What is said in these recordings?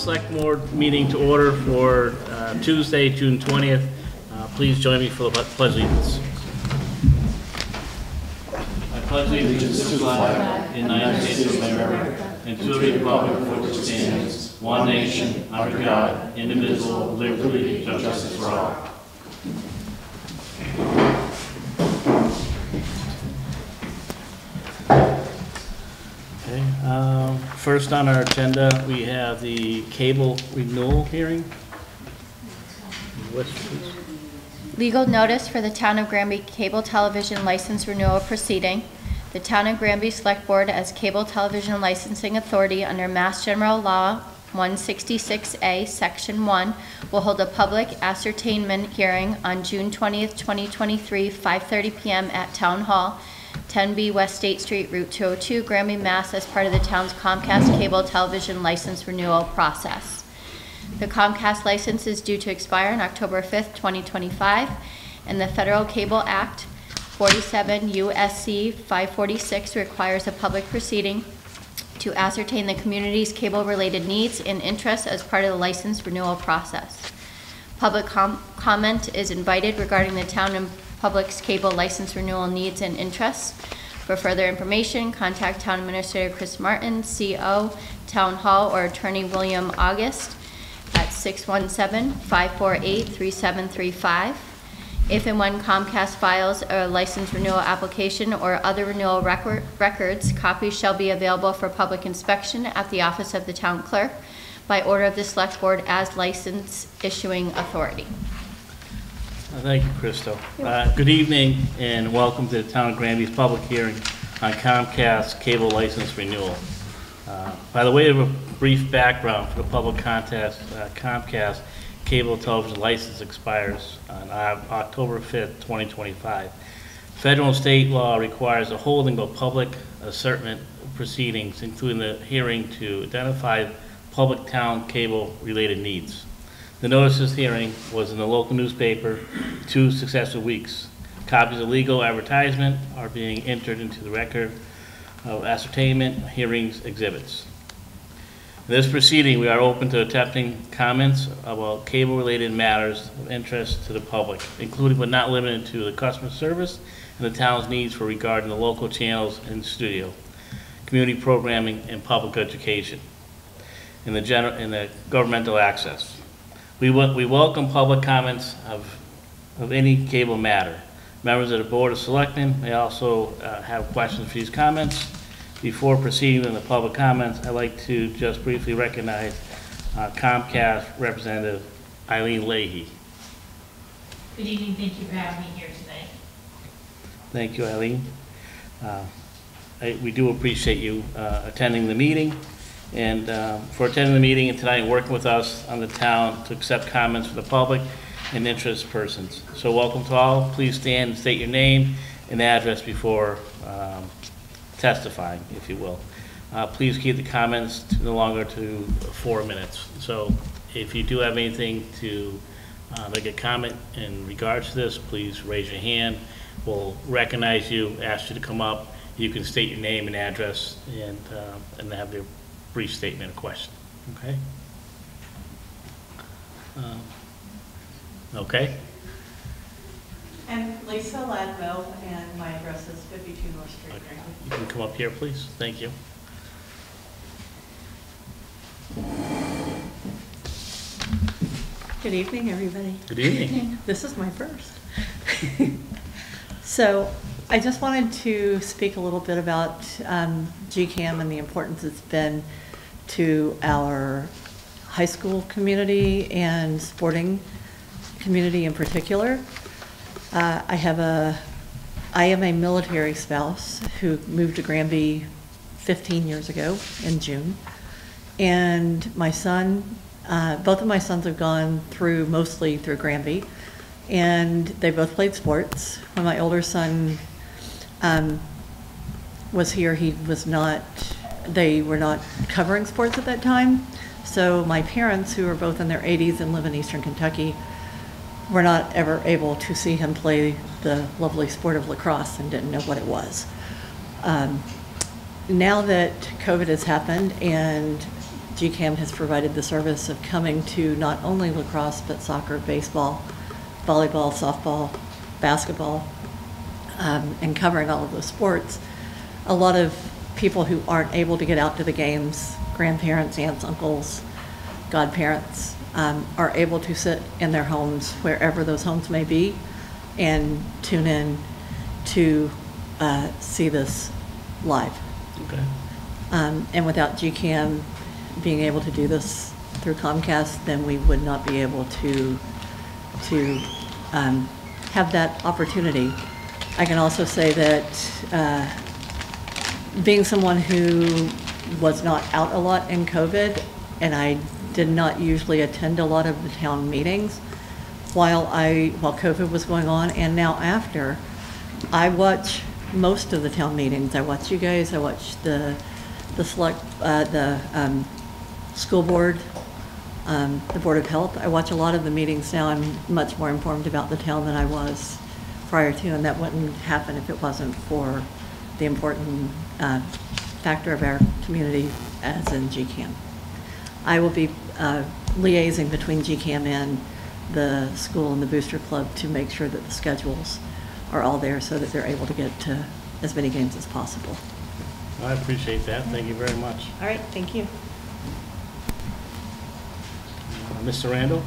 Selectboard meeting to order for Tuesday, June 20th. Please join me for the Pledge of Allegiance. I pledge allegiance to the flag of the United States of America and to the republic for which it stands, one nation, under God, indivisible, with liberty and justice for all. First on our agenda, we have the cable renewal hearing. Legal notice for the Town of Granby Cable Television License Renewal Proceeding. The Town of Granby Selectboard as Cable Television Licensing Authority under Mass General Law 166A, Section 1, will hold a public ascertainment hearing on June 20th, 2023, 5:30 p.m. at Town Hall, 10B West State Street, Route 202, Granby, Mass. As part of the town's Comcast cable television license renewal process. The Comcast license is due to expire on October 5th, 2025, and the Federal Cable Act 47 U.S.C. 546 requires a public proceeding to ascertain the community's cable-related needs and interests as part of the license renewal process. Public comment is invited regarding the town and public's cable license renewal needs and interests. For further information, contact Town Administrator Chris Martin, CO, Town Hall, or Attorney William August at 617-548-3735. If and when Comcast files a license renewal application or other renewal records, copies shall be available for public inspection at the office of the town clerk by order of the Select Board as license issuing authority. Thank you, Crystal. Good evening and welcome to the Town of Granby's public hearing on Comcast cable license renewal. By the way of a brief background for the public contest, Comcast cable television license expires on October 5th, 2025. Federal and state law requires the holding of public ascertainment proceedings, including the hearing to identify public town cable related needs. The notice of this hearing was in the local newspaper 2 successive weeks. Copies of legal advertisement are being entered into the record of ascertainment hearings exhibits. In this proceeding, we are open to attempting comments about cable-related matters of interest to the public, including but not limited to the customer service and the town's needs for regarding the local channels and studio, community programming, and public education, and the governmental access. We welcome public comments of any cable matter. Members of the Board of Selectmen may also have questions for these comments. Before proceeding in the public comments, I'd like to just briefly recognize Comcast Representative Eileen Leahy. Good evening. Thank you for having me here today. Thank you, Eileen. We do appreciate you attending the meeting. And for attending the meeting and tonight and working with us on the town to accept comments from the public and interested persons. So welcome to all. Please stand and state your name and address before testifying, if you will. Please keep the comments no longer to 4 minutes. So if you do have anything to make a comment in regards to this, please raise your hand. We'll recognize you, ask you to come up. You can state your name and address and have your brief statement of question. Okay? Okay. I'm Lisa Ladmo, and my address is 52 North Street. Okay. You can come up here, please. Thank you. Good evening, everybody. Good evening. This is my first. So I just wanted to speak a little bit about GCAM and the importance it's been to our high school community and sporting community in particular. I am a military spouse who moved to Granby 15 years ago in June. And my son, both of my sons have gone through, mostly through Granby, and they both played sports. When my older son was here, they were not covering sports at that time. So my parents, who are both in their 80s and live in Eastern Kentucky, were not ever able to see him play the lovely sport of lacrosse and didn't know what it was. Now that COVID has happened and GCAM has provided the service of coming to not only lacrosse, but soccer, baseball, volleyball, softball, basketball, and covering all of those sports. A lot of people who aren't able to get out to the games, grandparents, aunts, uncles, godparents, are able to sit in their homes, wherever those homes may be, and tune in to see this live. Okay. And without GCAM being able to do this through Comcast, then we would not be able to have that opportunity. I can also say that being someone who was not out a lot in COVID, and I did not usually attend a lot of the town meetings while COVID was going on, and now after, I watch most of the town meetings. I watch you guys. I watch the school board, the Board of Health. I watch a lot of the meetings now. I'm much more informed about the town than I was prior to, and that wouldn't happen if it wasn't for the important factor of our community as in GCAM. I will be liaising between GCAM and the school and the booster club to make sure that the schedules are all there so that they're able to get to as many games as possible. I appreciate that. Thank you very much. All right, thank you. Mr. Randall?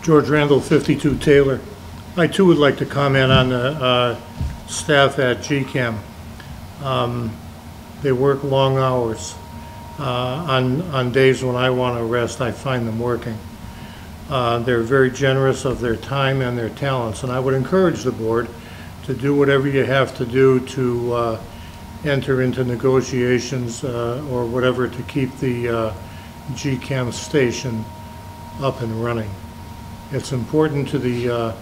George Randall, 52 Taylor. I too would like to comment on the staff at GCAM. They work long hours. On days when I want to rest, I find them working. They're very generous of their time and their talents, and I would encourage the board to do whatever you have to do to enter into negotiations or whatever to keep the GCAM station up and running. It's important to the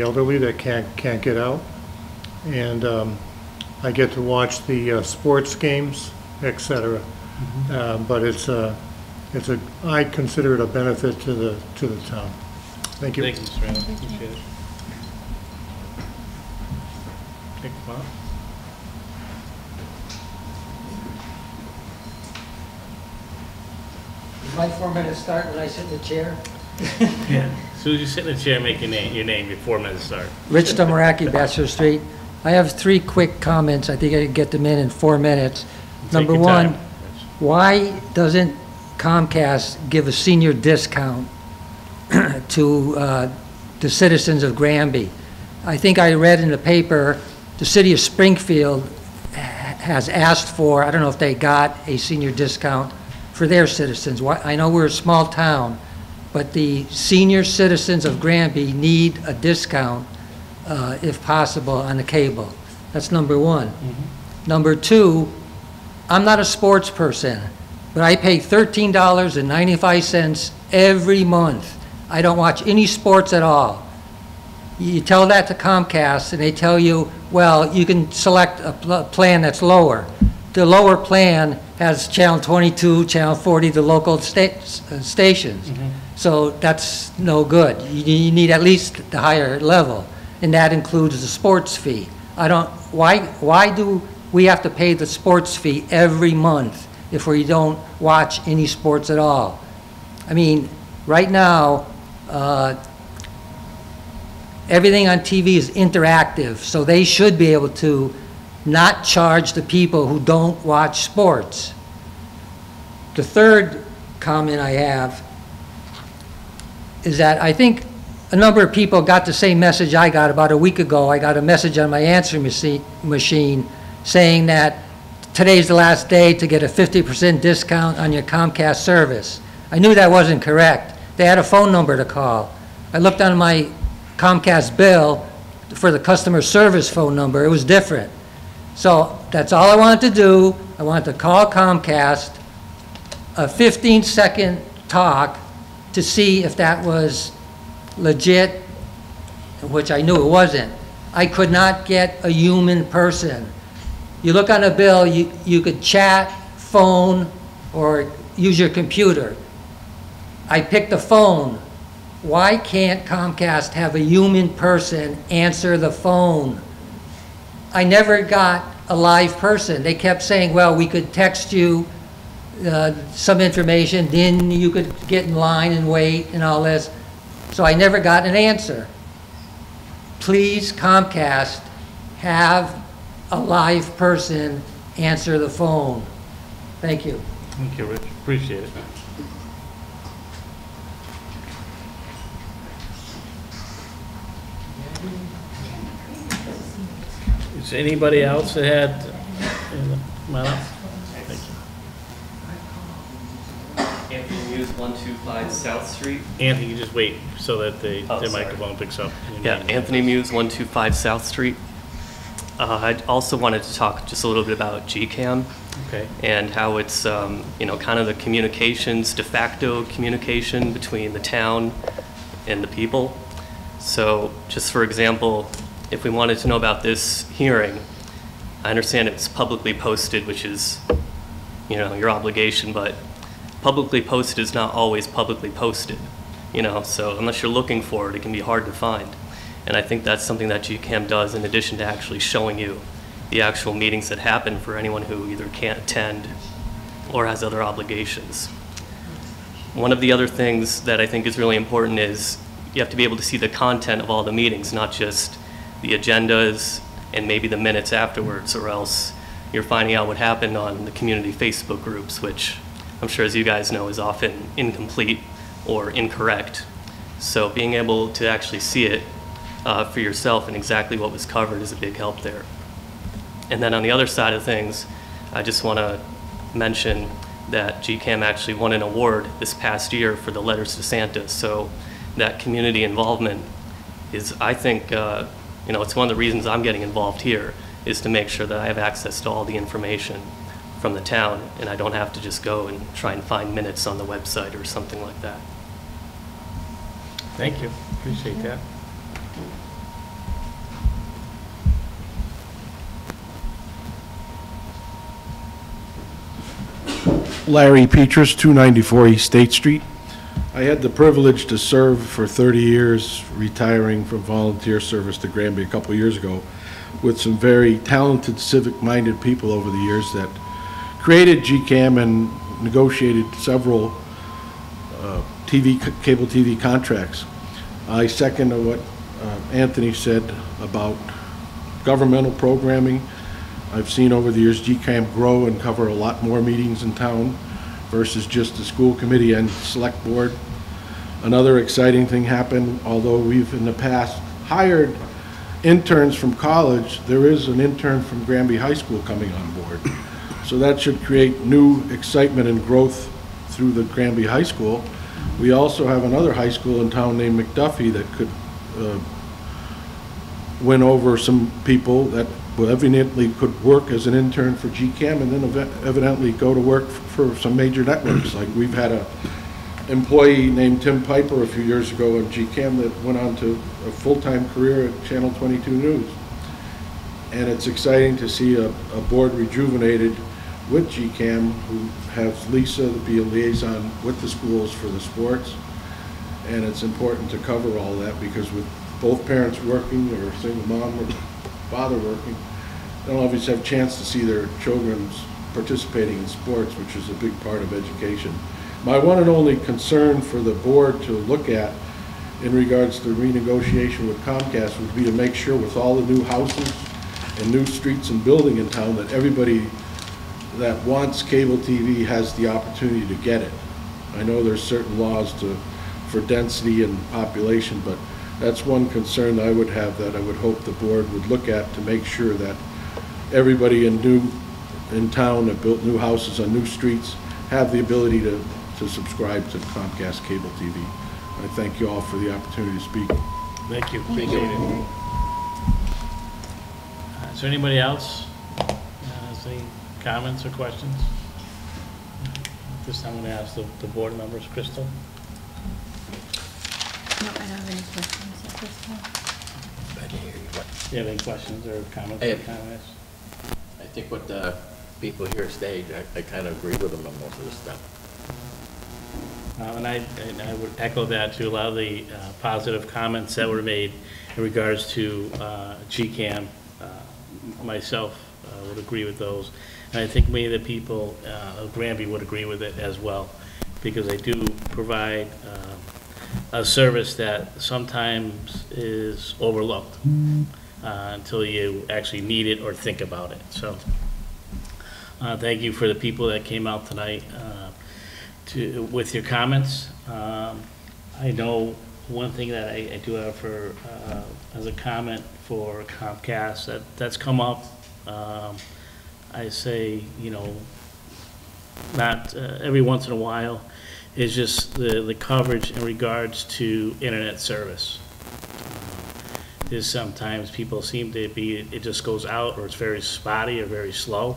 elderly that can't get out, and I get to watch the sports games, etc. But I consider it a benefit to the town. Thank you. Thank you, Mr. Randall. Appreciate it. Take a while. Does my 4 minutes start when I sit in the chair? Yeah. As soon as you sit in the chair, make your name before 4 minutes start. Rich Domaraki, Bachelor Street. I have 3 quick comments. I think I can get them in 4 minutes. Take Number your one, time. why doesn't Comcast give a senior discount to the citizens of Granby? I think I read in the paper the city of Springfield has asked for, I don't know if they got a senior discount for their citizens. I know we're a small town, but the senior citizens of Granby need a discount, if possible, on the cable. That's number one. Mm-hmm. Number two, I'm not a sports person, but I pay $13.95 every month. I don't watch any sports at all. You tell that to Comcast, and they tell you, well, you can select a plan that's lower. The lower plan has channel 22, channel 40, the local stations. Mm-hmm. So that's no good. You need at least the higher level, and that includes the sports fee. Why do we have to pay the sports fee every month if we don't watch any sports at all? I mean, right now, everything on TV is interactive, so they should be able to not charge the people who don't watch sports. The third comment I have is that I think a number of people got the same message I got about a week ago. I got a message on my answering machine saying that today's the last day to get a 50% discount on your Comcast service. I knew that wasn't correct. They had a phone number to call. I looked on my Comcast bill for the customer service phone number. It was different. So that's all I wanted to do. I wanted to call Comcast, a 15-second talk to see if that was legit, which I knew it wasn't. I could not get a human person. You look on a bill, you could chat, phone, or use your computer. I picked the phone. why can't Comcast have a human person answer the phone? I never got a live person. They kept saying, well, we could text you some information, then you could get in line and wait and all this. So I never got an answer. Please, Comcast, have a live person answer the phone. Thank you. Thank you, Rich. Appreciate it. Is anybody else that had? Come on up. Thank you. Anthony Muse, 125 South Street. Anthony, you just wait so that the sorry. microphone picks up. Yeah, Anthony Muse, 125 South Street. I also wanted to talk just a little bit about GCAM. Okay. And how it's, you know, kind of the communications, de facto communication between the town and the people. So just for example, if we wanted to know about this hearing, I understand it's publicly posted, which is, you know, your obligation, but publicly posted is not always publicly posted, you know, so unless you're looking for it, it can be hard to find. And I think that's something that GCAM does in addition to actually showing you the actual meetings that happen for anyone who either can't attend or has other obligations. One of the other things that I think is really important is you have to be able to see the content of all the meetings, not just the agendas and maybe the minutes afterwards, or else you're finding out what happened on the community Facebook groups, which I'm sure, as you guys know, is often incomplete or incorrect. So being able to actually see it for yourself and exactly what was covered is a big help there. And then on the other side of things, I just want to mention that GCAM actually won an award this past year for the Letters to Santa. So that community involvement is, I think, you know, it's one of the reasons I'm getting involved here, is to make sure that I have access to all the information from the town and I don't have to just go and try and find minutes on the website or something like that. Thank you. Appreciate that. Larry Petrus, 294 East State Street. I had the privilege to serve for 30 years, retiring from volunteer service to Granby a couple years ago, with some very talented, civic-minded people over the years that created GCAM and negotiated several cable TV contracts. I second what Anthony said about governmental programming. I've seen over the years GCAM grow and cover a lot more meetings in town versus just the school committee and select board. Another exciting thing happened, although we've in the past hired interns from college, there is an intern from Granby High School coming on board. So that should create new excitement and growth through the Granby High School. We also have another high school in town named McDuffie that could win over some people that evidently could work as an intern for GCAM and then evidently go to work for some major networks. Like we've had a employee named Tim Piper a few years ago in GCAM that went on to a full-time career at Channel 22 News. And it's exciting to see a board rejuvenated with GCAM, who has Lisa to be a liaison with the schools for the sports. And it's important to cover all that because with both parents working or single mom or father working, they don't always have a chance to see their children participating in sports, which is a big part of education. My one and only concern for the board to look at in regards to renegotiation with Comcast would be to make sure with all the new houses and new streets and building in town that everybody that wants cable TV has the opportunity to get it. I know there's certain laws for density and population, but that's one concern I would have that I would hope the board would look at to make sure that everybody in town that built new houses on new streets have the ability to subscribe to Comcast cable TV. I thank you all for the opportunity to speak. Thank you. Appreciate it. Is there anybody else has any comments or questions? At this time, I'm going to ask the board members. Crystal? No, I don't have any questions at this time. Do you have any questions or comments? I think what the people here say, I kind of agree with them on most of the stuff. And I would echo that to a lot of the positive comments that were made in regards to GCAM. Myself would agree with those. And I think many of the people of Granby would agree with it as well, because they do provide a service that sometimes is overlooked until you actually need it or think about it. So thank you for the people that came out tonight with your comments. I know one thing that I do have for as a comment for Comcast that's come up. I say, you know, not every once in a while, is just the coverage in regards to internet service. There's sometimes people seem to be, it just goes out, or it's very spotty or very slow.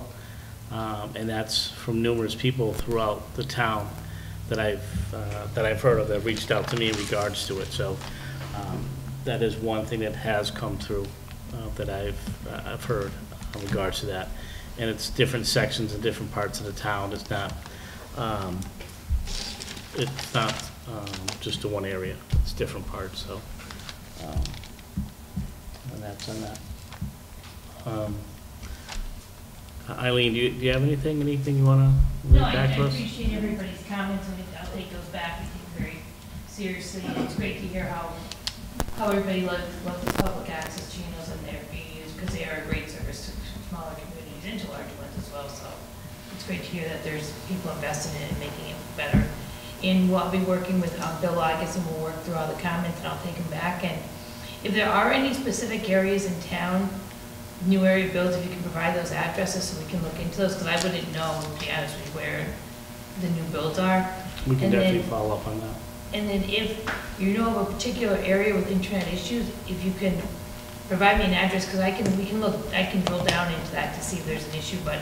And that's from numerous people throughout the town that I've heard of that have reached out to me in regards to it. So that is one thing that has come through that I've heard in regards to that. And it's different sections in different parts of the town. It's not just to one area. It's different parts. So and that's on that. Eileen, do you have anything you want to read No, I back to us? appreciate everybody's comments, and I'll take those back and take very seriously. And it's great to hear how everybody loves the public access channels and they're being used, because they are a great service to smaller communities and to larger ones as well. So it's great to hear that there's people investing in it and making it better. And we'll be working with Bill August, and we'll work through all the comments, and I'll take them back. And if there are any specific areas in town, new area builds, if you can provide those addresses so we can look into those, because I wouldn't know, to be honest with you, where the new builds are. We can And definitely then- follow up on that. And then if you know of a particular area with internet issues, if you can provide me an address, because I can drill down into that to see if there's an issue, but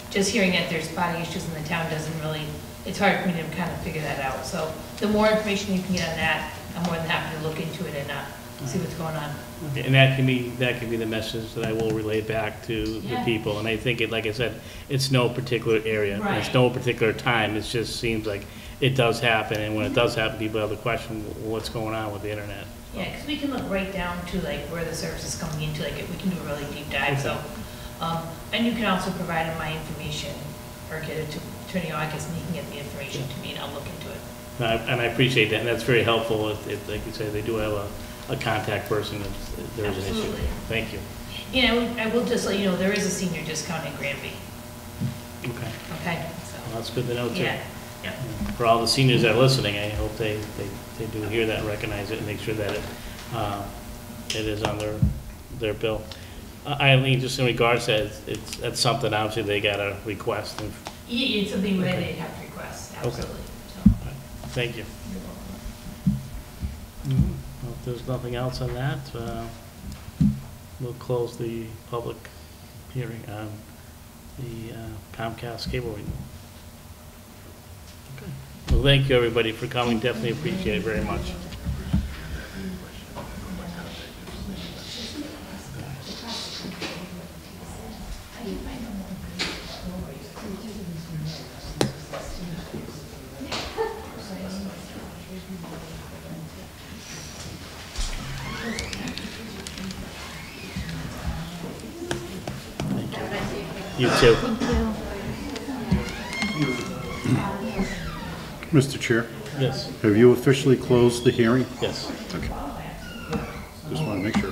just hearing that there's spotty issues in the town doesn't really, it's hard for me to kind of figure that out. So the more information you can get on that, I'm more than happy to look into it and see what's going on. Okay, and that can be the message that I will relay back to the Yeah. people. And I think it, like I said, it's no particular area. Right. It's no particular time. It just seems like it does happen. And when it does happen, people have the question, what's going on with the internet? Yeah, because we can look right down to like where the service is coming into, like we can do a really deep dive. So, and you can also provide my information or get it to Attorney August, and he can get the information to me, and I'll look into it. And I appreciate that, and that's very helpful. If like you say, they do have a contact person if there's an issue. Absolutely. Thank you. You know, I will just let you know, there is a senior discount in Granby. Okay. Okay, so, Well, that's good to know, too. yeah, yeah. For all the seniors that are listening, I hope they do hear that, recognize it, and make sure that it is on their bill. Eileen, just in regards to it's something obviously they got to request. And, Yeah, it's something that Okay. they have to request, absolutely. thank you. You're welcome. Well, if there's nothing else on that, we'll close the public hearing on the Comcast cable renewal. Okay. Well, thank you, everybody, for coming. Definitely appreciate it very much. You too. Mr. Chair, Yes, have you officially closed the hearing? yes. Okay. Just want to make sure.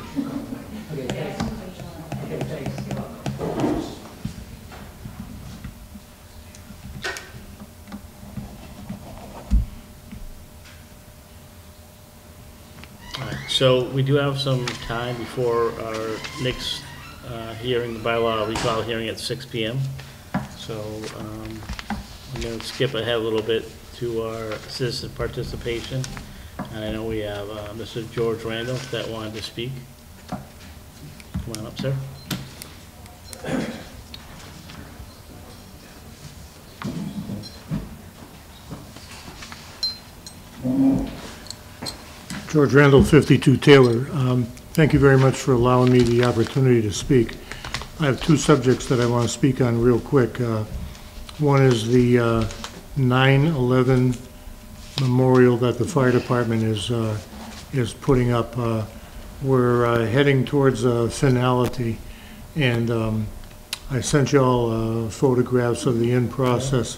All right, so we do have some time before our next hearing, the bylaw recall hearing at 6 p.m. So I'm going to skip ahead a little bit to our citizen participation. And I know we have Mr. George Randall that wanted to speak. Come on up, sir. George Randall, 52 Taylor. Thank you very much for allowing me the opportunity to speak. I have two subjects that I want to speak on real quick. One is the 9/11 memorial that the fire department is putting up. We're heading towards a finality, and I sent you all photographs of the in-process.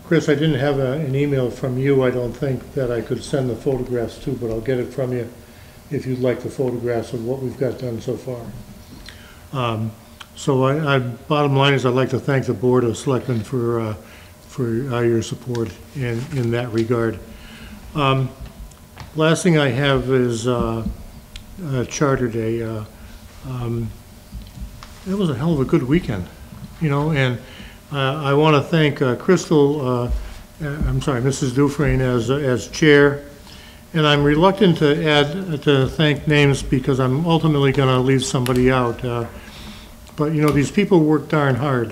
Chris, I didn't have an email from you, I don't think, that I could send the photographs to, but I'll get it from you if you'd like the photographs of what we've got done so far. So bottom line is I'd like to thank the Board of Selectmen for your support in that regard. Last thing I have is Charter Day. It was a hell of a good weekend, you know, and I want to thank Mrs. Dufresne as chair, and I'm reluctant to thank names because I'm ultimately going to leave somebody out. But, you know, these people work darn hard.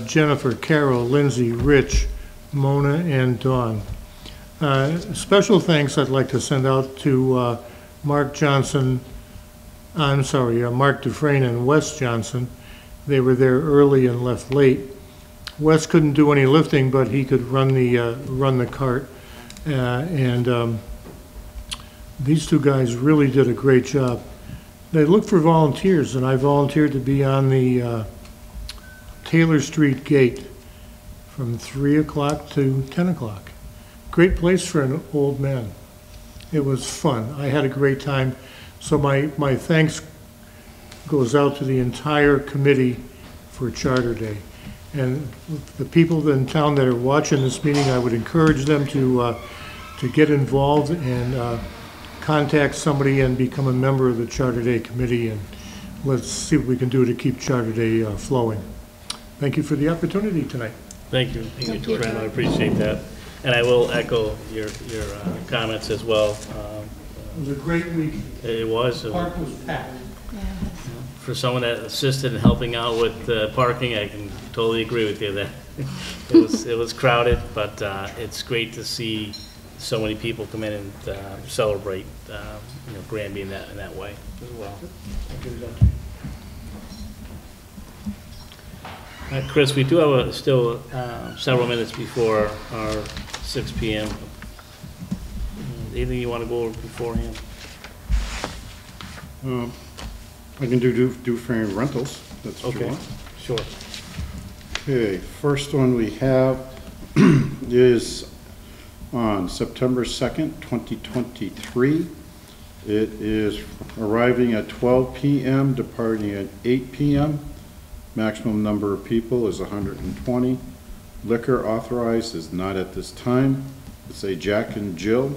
Jennifer, Carol, Lindsay, Rich, Mona, and Dawn. Special thanks I'd like to send out to Mark Dufresne and Wes Johnson. They were there early and left late. Wes couldn't do any lifting, but he could run the cart. These two guys really did a great job. They looked for volunteers, and I volunteered to be on the Taylor Street gate from 3 o'clock to 10 o'clock. Great place for an old man. It was fun. I had a great time. So my thanks goes out to the entire committee for Charter Day. And the people in town that are watching this meeting, I would encourage them to get involved and contact somebody and become a member of the Charter Day committee, and let's see what we can do to keep Charter Day flowing. Thank you for the opportunity tonight. Thank you, Fran, I appreciate that. And I will echo your comments as well. It was a great week. It was. The park was packed. For someone that assisted in helping out with parking, I can totally agree with you that it was crowded, but it's great to see so many people come in and celebrate, Granby in that way as well. Chris, we do have still several minutes before our 6 p.m. Anything you want to go over beforehand? I can do Dufresne rentals, that's what you want. Sure. Okay, first one we have is on September 2nd, 2023. It is arriving at 12 p.m., departing at 8 p.m. Maximum number of people is 120. Liquor authorized is not at this time. It's a Jack and Jill,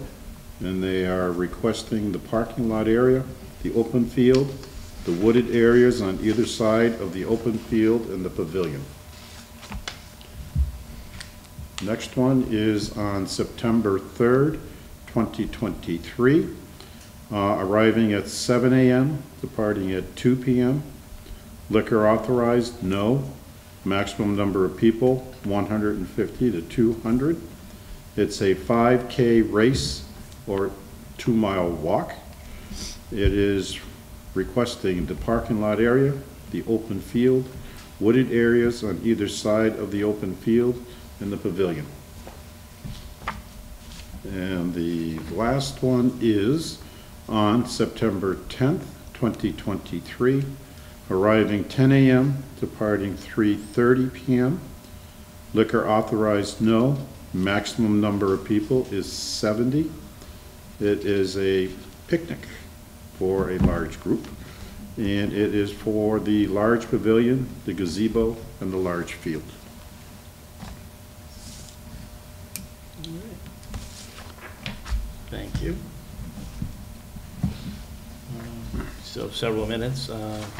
and they are requesting the parking lot area, the open field, the wooded areas on either side of the open field, and the pavilion. Next one is on September 3rd, 2023, arriving at 7 a.m., departing at 2 p.m. Liquor authorized, no. Maximum number of people, 150 to 200. It's a 5K race or 2-mile walk. It is requesting the parking lot area, the open field, wooded areas on either side of the open field, and the pavilion. And the last one is on September 10th, 2023, arriving 10 a.m., departing 3:30 p.m. Liquor authorized, no. Maximum number of people is 70. It is a picnic for a large group, and it is for the large pavilion, the gazebo, and the large field. Thank you. So several minutes.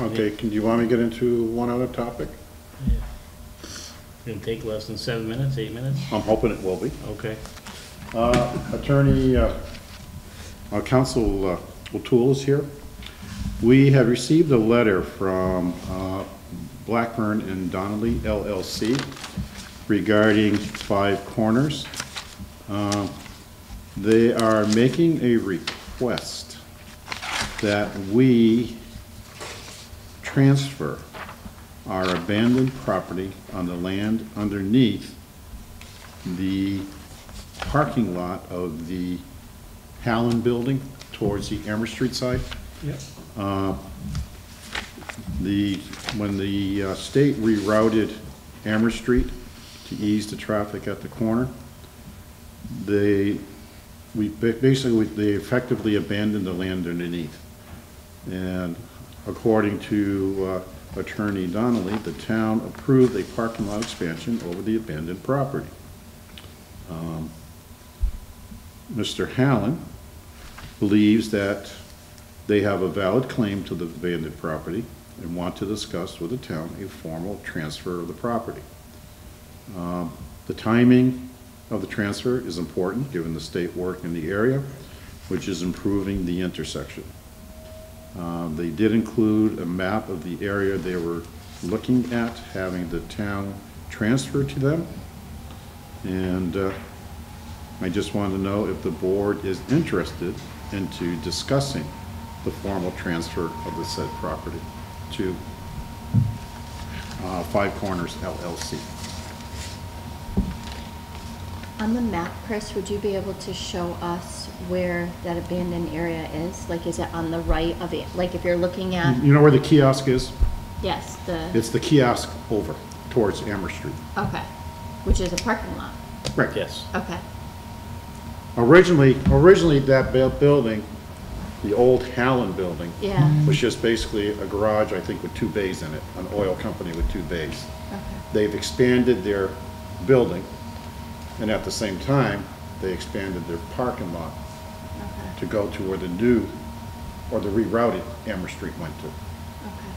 Okay, do you want me to get into one other topic? Gonna take less than 7 minutes, 8 minutes? I'm hoping it will be. Okay. Attorney, Counsel O'Toole is here. We have received a letter from Blackburn and Donnelly LLC regarding 5 Corners. They are making a request that we transfer our abandoned property on the land underneath the parking lot of the Hallen building towards the Amherst Street side. Yep. When the state rerouted Amherst Street to ease the traffic at the corner, they effectively abandoned the land underneath. And according to Attorney Donnelly, the town approved a parking lot expansion over the abandoned property. Mr. Hallen believes that they have a valid claim to the abandoned property and want to discuss with the town a formal transfer of the property. The timing of the transfer is important given the state work in the area, which is improving the intersection. They did include a map of the area they were looking at having the town transfer to them. And I just want to know if the board is interested into discussing the formal transfer of the said property to Five Corners LLC. On the map, Chris, would you be able to show us where that abandoned area is? Like, is it on the right of it? Like, if you're looking at, You know where the kiosk is? yes, It's the kiosk over towards Amherst Street. okay, which is a parking lot. Right. Yes. Okay, Originally that building, the old Hallen building, yeah, was just basically a garage, I think, with 2 bays in it, an oil company with 2 bays. okay, They've expanded their building, and at the same time, they expanded their parking lot okay, to go to where the new, or the rerouted Amherst Street went to. okay,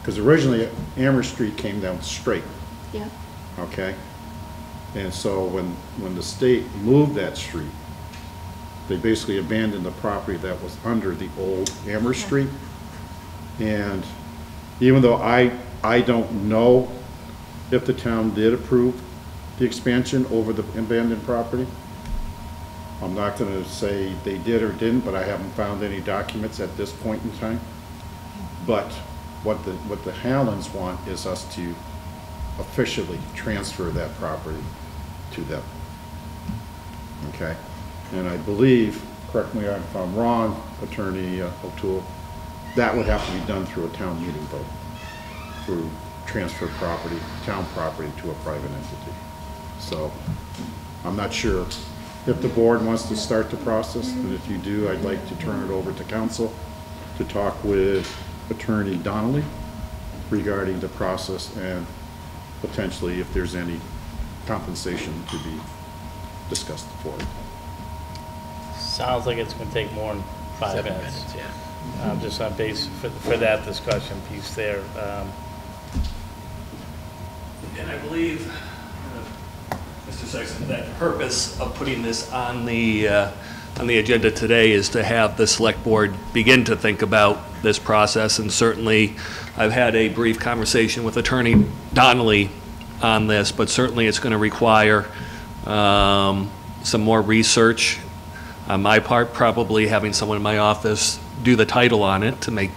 Because originally, Amherst Street came down straight, yep, okay? And so when the state moved that street, they basically abandoned the property that was under the old Amherst Street. And even though I don't know if the town did approve the expansion over the abandoned property, I'm not gonna say they did or didn't, but I haven't found any documents at this point in time. But what the Hallens want is us to officially transfer that property to them. Okay? And I believe, correct me if I'm wrong, Attorney O'Toole, that would have to be done through a town meeting vote, through transfer property, town property to a private entity. So I'm not sure if the board wants to start the process, and if you do, I'd like to turn it over to council to talk with Attorney Donnelly regarding the process and potentially if there's any compensation to be discussed for it. Sounds like it's gonna take more than 5 7 minutes. minutes, yeah. Just on base, for that discussion piece there. And I believe, Mr. Sexton, that the purpose of putting this on the agenda today is to have the select board begin to think about this process. And certainly, I've had a brief conversation with Attorney Donnelly on this, but certainly it's going to require some more research on my part, probably having someone in my office do the title on it to make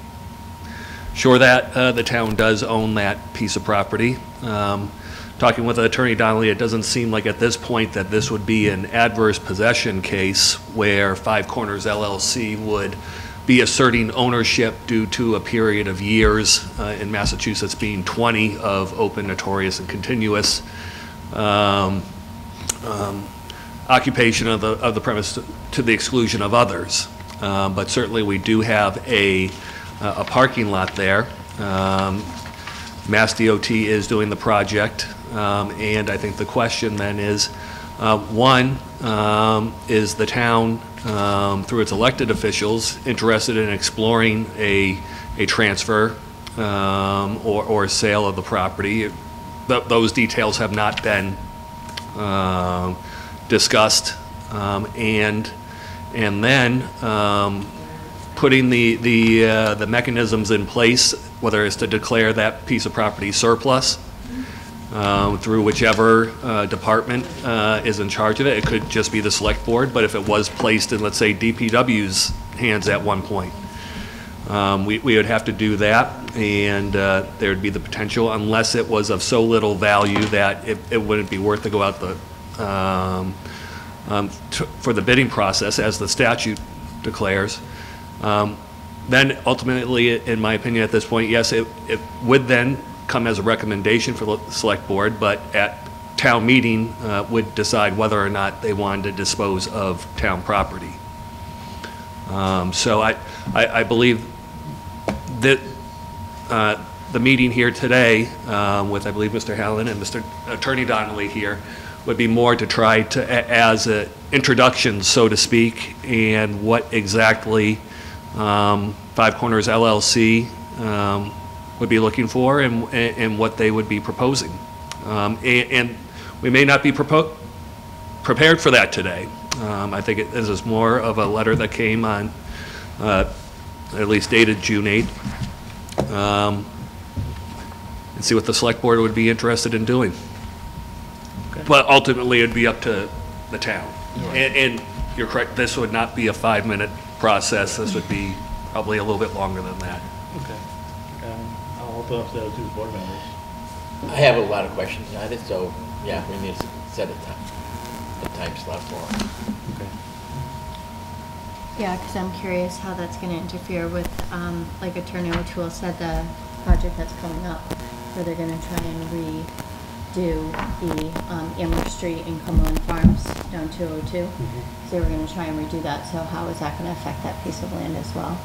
sure that the town does own that piece of property. Talking with Attorney Donnelly, it doesn't seem like at this point that this would be an adverse possession case where Five Corners LLC would be asserting ownership due to a period of years, in Massachusetts being 20 of open, notorious, and continuous occupation of the premise to the exclusion of others. But certainly we do have a parking lot there. Mass DOT is doing the project, and I think the question then is, one, is the town, through its elected officials, interested in exploring a transfer or sale of the property? Those details have not been discussed, and then putting the mechanisms in place, whether it's to declare that piece of property surplus through whichever department is in charge of it. It could just be the select board, but if it was placed in, let's say, DPW's hands at one point, we would have to do that, and there'd be the potential, unless it was of so little value that it wouldn't be worth to go out for the bidding process, as the statute declares. Then ultimately, in my opinion at this point, yes, it would then come as a recommendation for the select board, but at town meeting would decide whether or not they wanted to dispose of town property. So I believe that the meeting here today, with I believe Mr. Hallen and Mr. Attorney Donnelly here, would be more to try to, as an introduction, so to speak, and what exactly Five Corners LLC would be looking for and what they would be proposing. And we may not be prepared for that today. I think this is more of a letter that came on, at least dated June 8th, and see what the select board would be interested in doing. Okay. But ultimately, it'd be up to the town. And you're correct, this would not be a 5-minute process. This would be probably a little bit longer than that. Okay. I'll open up to the other two board members. I have a lot of questions on it, so, yeah, we need to set a time slot for it. Okay. Yeah, because I'm curious how that's going to interfere with, like Attorney O'Toole said, the project that's coming up, where they're going to try and redo the Amherst Street and Cumberland Farms down 202. So they were going to try and redo that, so how is that going to affect that piece of land as well?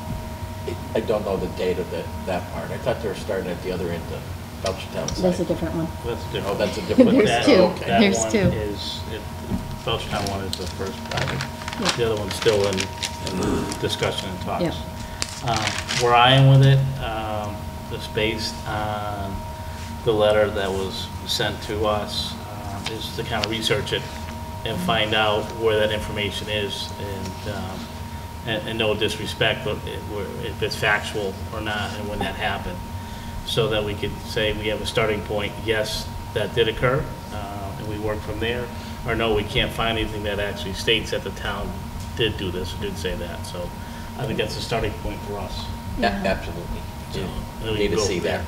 I don't know the date of that part. I thought they were starting at the other end of Belchertown side. That's a different one. That's different. Oh, that's a different one. There's That- two. Okay. That There's one two. is, Belchertown one is the first project. Yeah. The other one's still in discussion and talks. Yeah. Where I am with it, is based on the letter that was sent to us, is to kind of research it and find out where that information is, and no disrespect, but if it's factual or not, and when that happened, so that we could say we have a starting point, yes, that did occur, and we work from there, or no, we can't find anything that actually states that the town did do this, or did say that, so I think that's a starting point for us. Yeah, absolutely. So, You then we need can to go see from that.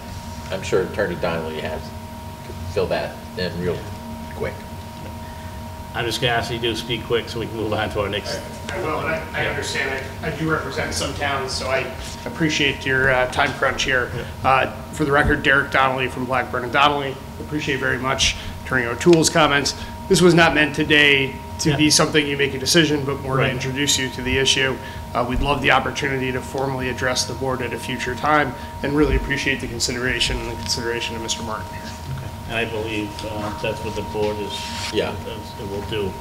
there. I'm sure Attorney Donnelly has to fill that in real quick. I'm just gonna ask you to speak quick so we can move on to our next. I will, and I understand, I do represent some towns, so I appreciate your time crunch here. For the record, Derek Donnelly from Blackburn and Donnelly, appreciate very much Attorney O'Toole's comments. This was not meant today to be something you make a decision, but more to introduce you to the issue. We'd love the opportunity to formally address the board at a future time, and really appreciate the consideration and the consideration of Mr. Martin here. And I believe that's what the board is. Yeah. It will do.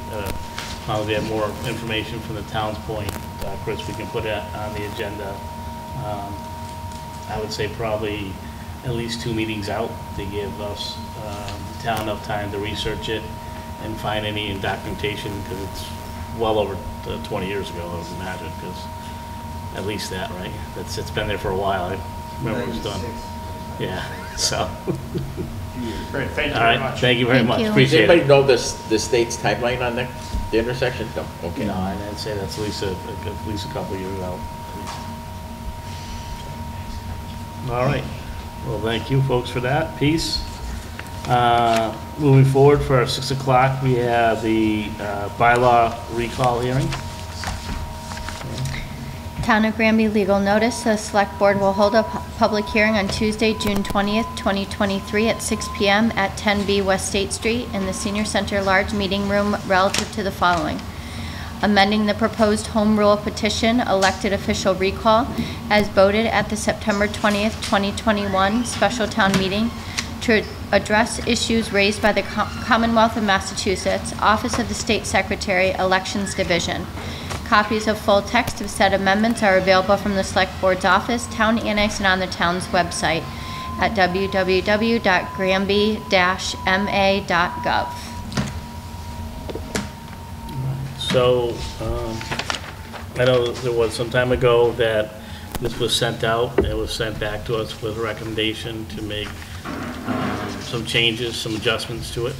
We have more information from the town's point, Chris, we can put it on the agenda. I would say probably at least 2 meetings out to give us, the town enough time to research it and find any documentation, because it's well over 20 years ago, I would imagine, because at least that, right? It's been there for a while. I remember it was done. Yeah, so. Great, thank you All very right, much. thank you very Thank much, you. Does appreciate anybody it. know the state's timeline on the intersection? No, okay. No, I'd say that's at least a couple of years out. All right, well, thank you folks for that, peace. Moving forward for our 6 o'clock, we have the bylaw recall hearing. Town of Granby legal notice, the Select Board will hold a public hearing on Tuesday, June 20th, 2023 at 6 p.m. at 10B West State Street in the Senior Center Large Meeting Room relative to the following: amending the proposed home rule petition elected official recall as voted at the September 20th, 2021 special town meeting to address issues raised by the Commonwealth of Massachusetts, Office of the State Secretary, Elections Division. Copies of full text of said amendments are available from the Select Board's office, Town Annex, and on the town's website at www.granby-ma.gov. So, I know there was some time ago that this was sent out, it was sent back to us with a recommendation to make some changes, some adjustments to it,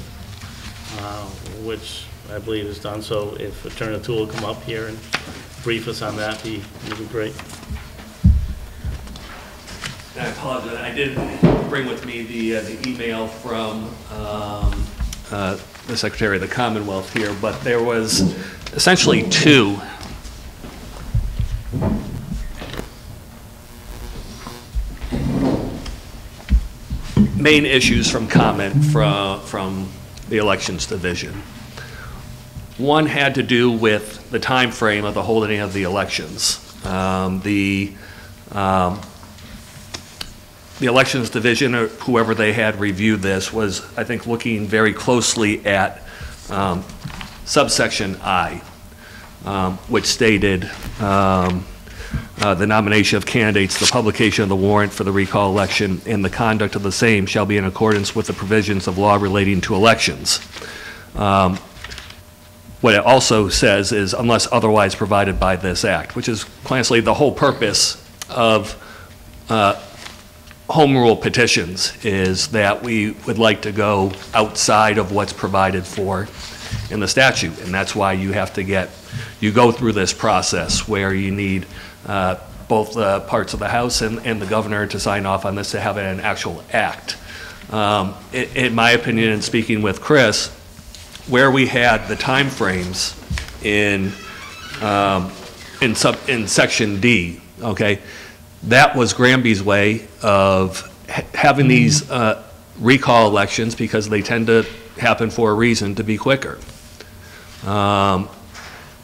which I believe is done. So if Attorney O'Toole will come up here and brief us on that, it'd be great. I apologize, I did bring with me the email from the Secretary of the Commonwealth here, but there was essentially two main issues from comment from the Elections Division. One had to do with the time frame of the holding of the elections. The Elections Division, or whoever they had reviewed this, was, I think, looking very closely at subsection I, which stated the nomination of candidates, the publication of the warrant for the recall election, and the conduct of the same shall be in accordance with the provisions of law relating to elections. What it also says is, unless otherwise provided by this act, which is, quite honestly, the whole purpose of home rule petitions, is that we would like to go outside of what's provided for in the statute. And that's why you have to you go through this process where you need both parts of the House and the governor to sign off on this to have an actual act. In my opinion, and speaking with Chris, where we had the time frames in section D, okay, that was Granby's way of having these recall elections, because they tend to happen for a reason, to be quicker.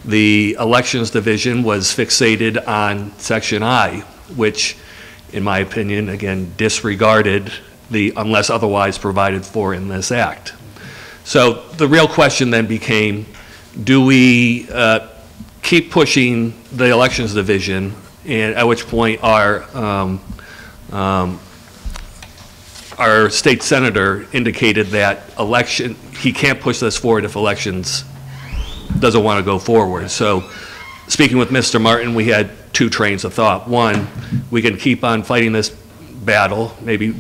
The Elections Division was fixated on section I, which, in my opinion, again, disregarded the unless otherwise provided for in this act. So the real question then became, do we keep pushing the Elections Division, and at which point our state senator indicated that he can't push this forward if elections doesn't want to go forward. So speaking with Mr. Martin, we had two trains of thought. One, we can keep on fighting this battle, maybe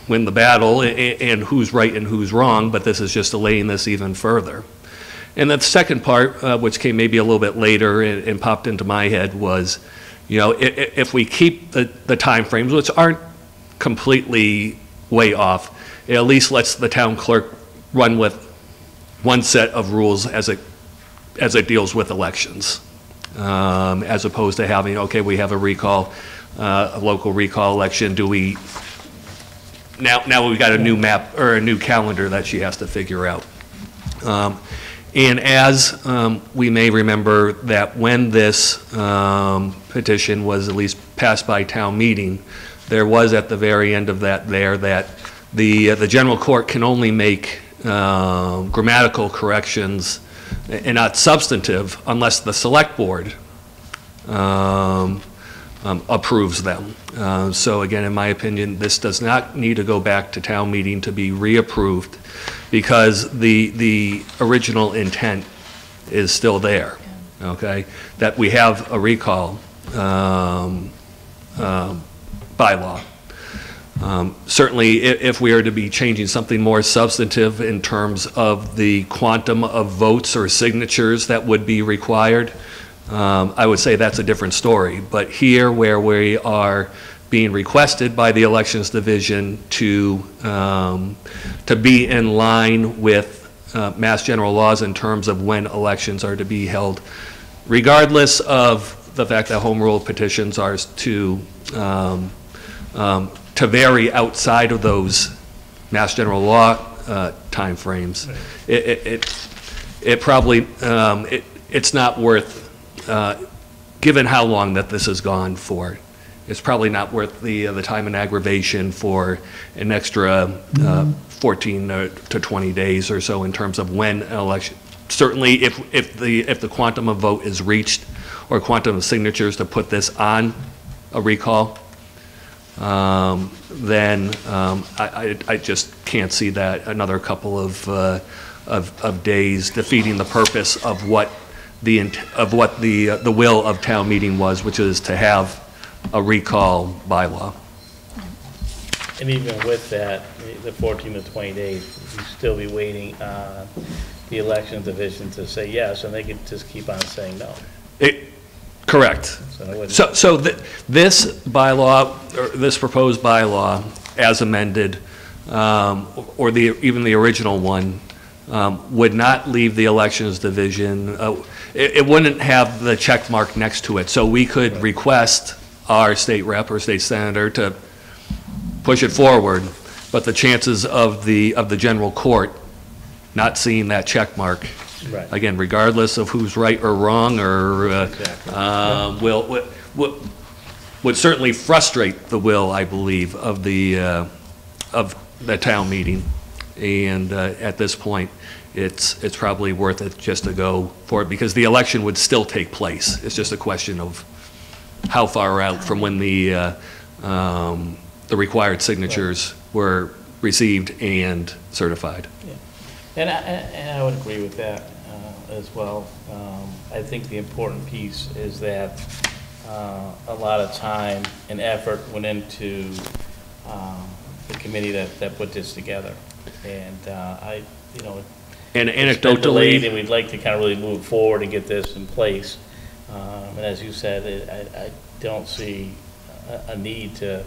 win the battle, and who's right and who's wrong, but this is just delaying this even further. And the second part, which came maybe a little bit later and popped into my head, was, you know, if we keep the time frames, which aren't completely way off, it at least lets the town clerk run with one set of rules as it deals with elections, as opposed to having, okay, we have a recall, a local recall election. Do we now we've got a new map or a new calendar that she has to figure out. And as we may remember, that when this petition was at least passed by town meeting, there was at the very end of that that the general court can only make grammatical corrections and not substantive unless the select board approves them. So again, in my opinion, this does not need to go back to town meeting to be reapproved, because the original intent is still there, okay? That we have a recall bylaw. Certainly, if we are to be changing something more substantive in terms of the quantum of votes or signatures that would be required, I would say that's a different story. But here, where we are being requested by the Elections Division to be in line with Mass General laws in terms of when elections are to be held, regardless of the fact that home rule petitions are to vary outside of those Mass General law timeframes, it probably it's not worth, given how long that this has gone for, it's probably not worth the time and aggravation for an extra 14 to 20 days or so in terms of when an election. Certainly, if the quantum of vote is reached, or quantum of signatures to put this on a recall, then I just can't see that another couple of days defeating the purpose of what the will of town meeting was, which is to have a recall bylaw. And even with that, the 14 to 20 days, you still be waiting on the Elections Division to say yes, and they could just keep on saying no. Correct. So this bylaw, or this proposed bylaw, as amended, or even the original one, would not leave the elections division. It wouldn't have the check mark next to it. So we could request our state rep or state senator to push it forward, but the chances of the general court not seeing that check mark, Right. again, regardless of who's right or wrong, or would certainly frustrate the will, I believe, of the town meeting. And at this point, it's probably worth it just to go for it, because the election would still take place. It's just a question of how far out from when the required signatures were received and certified. Yeah. And I would agree with that as well. I think the important piece is that a lot of time and effort went into the committee that put this together. And And it's been delayed, anecdotally, and we'd like to kind of really move forward and get this in place. And as you said, I don't see a need to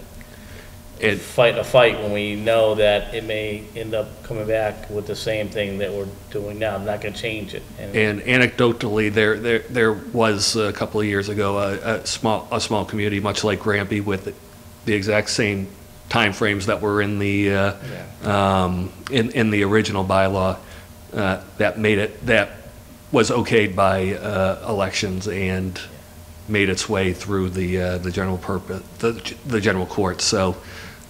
fight a fight when we know that it may end up coming back with the same thing that we're doing now. I'm not going to change it. and anecdotally, there was a couple of years ago a small community, much like Granby, with the exact same timeframes that were in the in the original bylaw that was okayed by elections and made its way through the general purpose, the general court. So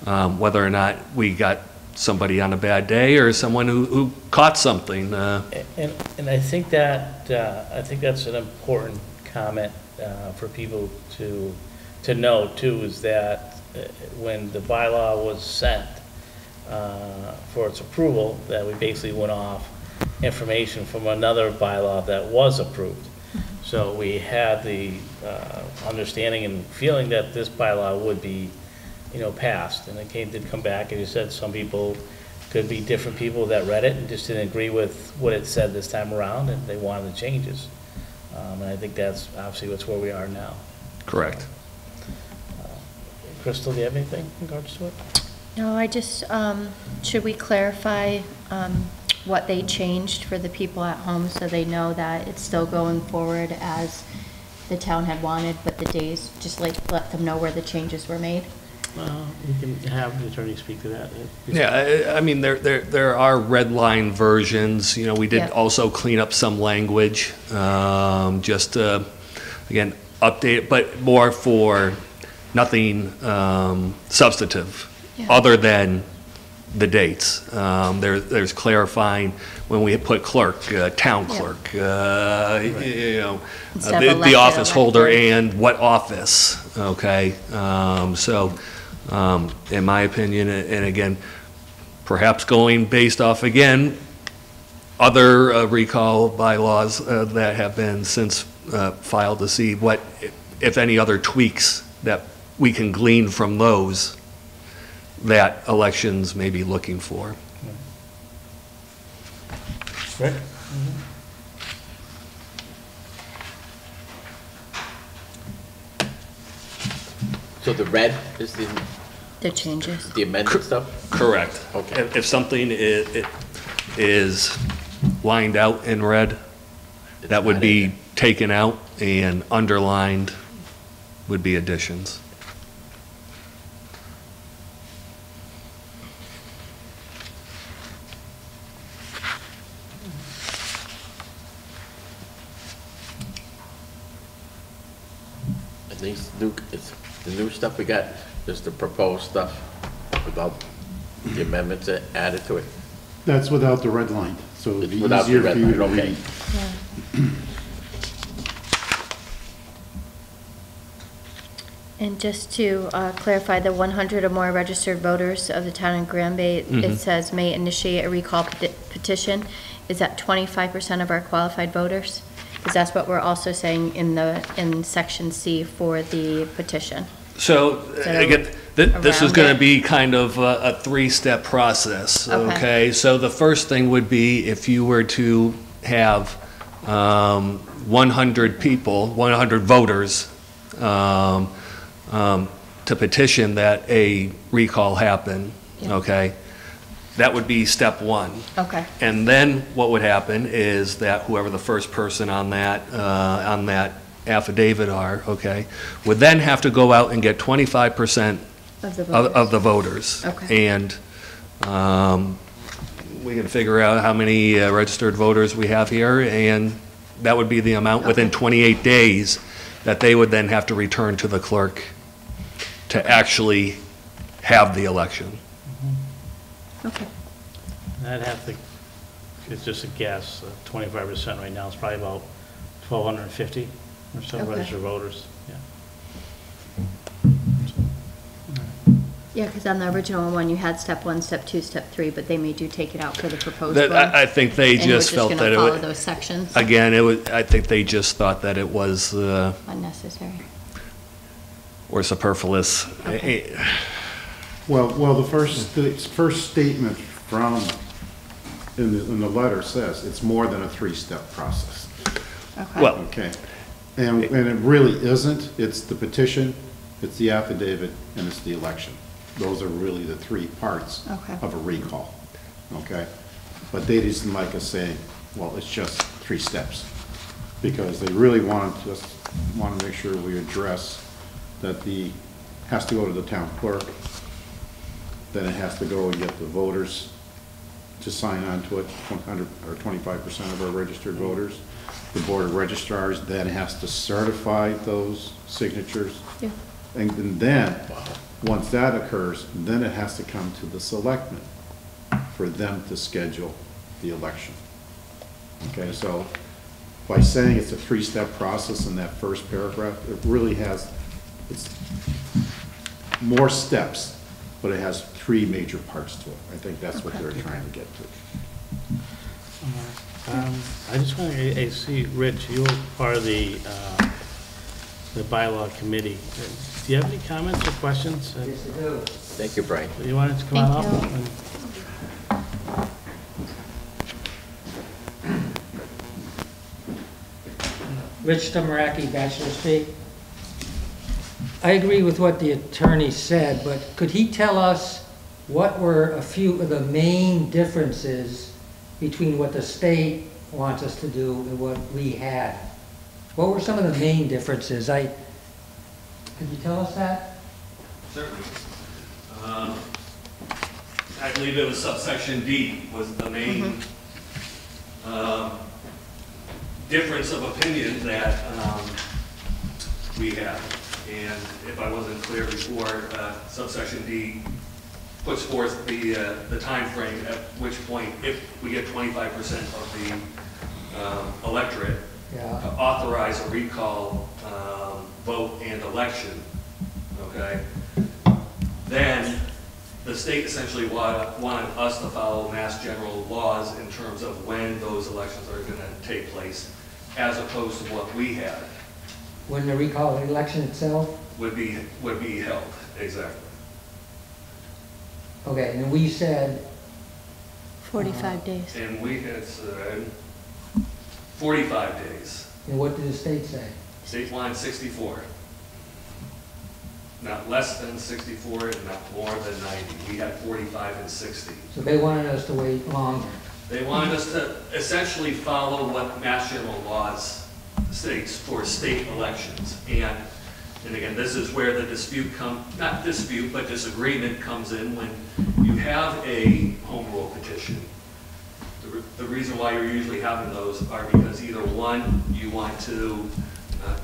whether or not we got somebody on a bad day or someone who caught something. And I think that's an important comment for people to know too, is that when the bylaw was sent for its approval, that we basically went off information from another bylaw that was approved. So we had the understanding and feeling that this bylaw would be, passed. And it did come back, and you said some people could be different people that read it and just didn't agree with what it said this time around, and they wanted the changes. And I think that's obviously where we are now. Correct. Crystal, do you have anything in regards to it? No, I just, should we clarify what they changed for the people at home so they know that it's still going forward as the town had wanted, but the days, just let them know where the changes were made? You can have the attorney speak to that. Yeah, I mean, there are red line versions. We did Yeah. also clean up some language, just again, update it, but more for nothing substantive, Yeah. other than the dates. There's clarifying when we put clerk, town clerk, Instead of the elected, office holder elected. and what office, okay? In my opinion, and again, perhaps going based off, again, other recall bylaws that have been since filed, to see what, if any, other tweaks that we can glean from those that elections may be looking for. Rick? So the red is The changes. the amended stuff? Correct. Okay. If something is lined out in red, that would be taken out, and underlined would be additions. And the new stuff we got is the proposed stuff without the amendments added to it. That's without the red line, so it'd It's be without the easier red for you to line, okay. read. Yeah. And just to clarify, the 100 or more registered voters of the town of Granby, it says may initiate a recall petition. Is that 25% of our qualified voters? Because that's what we're also saying in section C for the petition. So, that again, this is around going it? to be kind of a three-step process, Okay. okay? So the first thing would be if you were to have 100 people, 100 voters, to petition that a recall happen, Yeah. okay? That would be step one. Okay. And then what would happen is that whoever the first person on that affidavit are, okay, would then have to go out and get 25% of the voters. Okay. And we can figure out how many registered voters we have here, and that would be the amount within 28 days that they would then have to return to the clerk to actually have the election. Okay. I'd have to, it's just a guess, 25% right now is probably about 1,250 or so Okay. registered voters, yeah. Yeah, because on the original one, you had step 1, step 2, step 3, but they made you take it out for the proposed one. I think they just felt that And it we're just going to follow would, those sections? again, I think they just thought that it was, Unnecessary. or superfluous. Okay. Well, the first statement from, in the letter says, it's more than a three-step process. Okay. Well, Okay. And it really isn't. It's the petition, it's the affidavit, and it's the election. Those are really the three parts Okay. of a recall, okay? But they just like us saying, well, it's just 3 steps. Because they really want to make sure we address that has to go to the town clerk, then it has to go and get the voters to sign on to it, 100 or 25% of our registered voters. The Board of Registrars then has to certify those signatures. Yeah. And then, once that occurs, then it has to come to the selectmen for them to schedule the election. Okay, so by saying it's a 3-step process in that first paragraph, it really it's more steps, but it has 3 major parts to it. I think that's what they're trying to get to. I just want to see, Rich, you were part of the bylaw committee. Do you have any comments or questions? Yes, I do. Thank you, Brian. You wanted to come on Thank up? you. Rich Tomaraki, Bachelor Street. I agree with what the attorney said, but could he tell us what were a few of the main differences between what the state wants us to do and what we had? What were some of the main differences? Could you tell us that? Certainly. I believe it was subsection D was the main difference of opinion that we had. And if I wasn't clear before, subsection D puts forth the time frame at which point, if we get 25% of the electorate, authorize a recall vote and election, okay? Then the state essentially wanted us to follow Mass General laws in terms of when those elections are going to take place, as opposed to what we had. When the recall election itself? Would be held, exactly. Okay, and we said 45 days. And we had said 45 days. And what did the state say? State line 64. Not less than 64 and not more than 90. We had 45 and 60. So they wanted us to wait longer. They wanted us to essentially follow what Mass General laws states for state elections. And again, this is where the not dispute, but disagreement comes in when you have a home rule petition. The reason why you're usually having those are because either one, you want to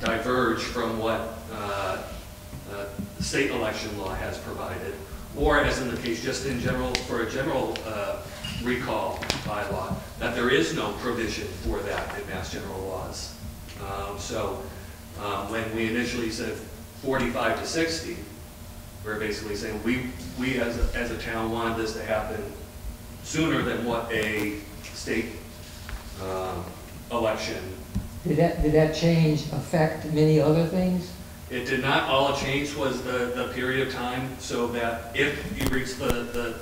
diverge from what the state election law has provided, or as in the case just in general, for a general recall bylaw, that there is no provision for that in Mass General laws. When we initially said 45 to 60, we're basically saying we as a town wanted this to happen sooner than what a state election. Did that change affect many other things? It did not. All it changed was the period of time, so that if you reach the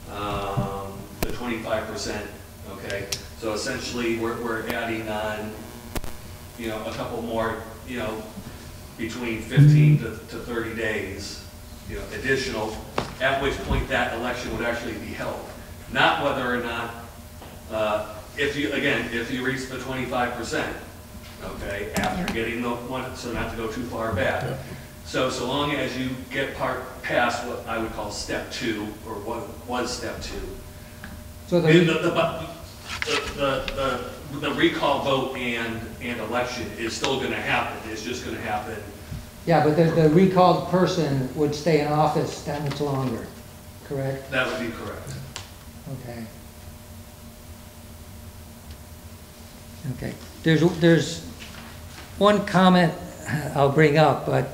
25%, okay. So essentially, we're adding on, a couple more, between 15 to 30 days, additional. At which point that election would actually be held. not whether or not, if you reach the 25%, okay, after getting the one, so not to go too far back. Yeah. So long as you get past what I would call step 2, or what was step 2, So the recall vote and election is still going to happen. It's just going to happen. yeah, but the recalled person would stay in office that much longer, correct? That would be correct. Okay. Okay. There's one comment I'll bring up, but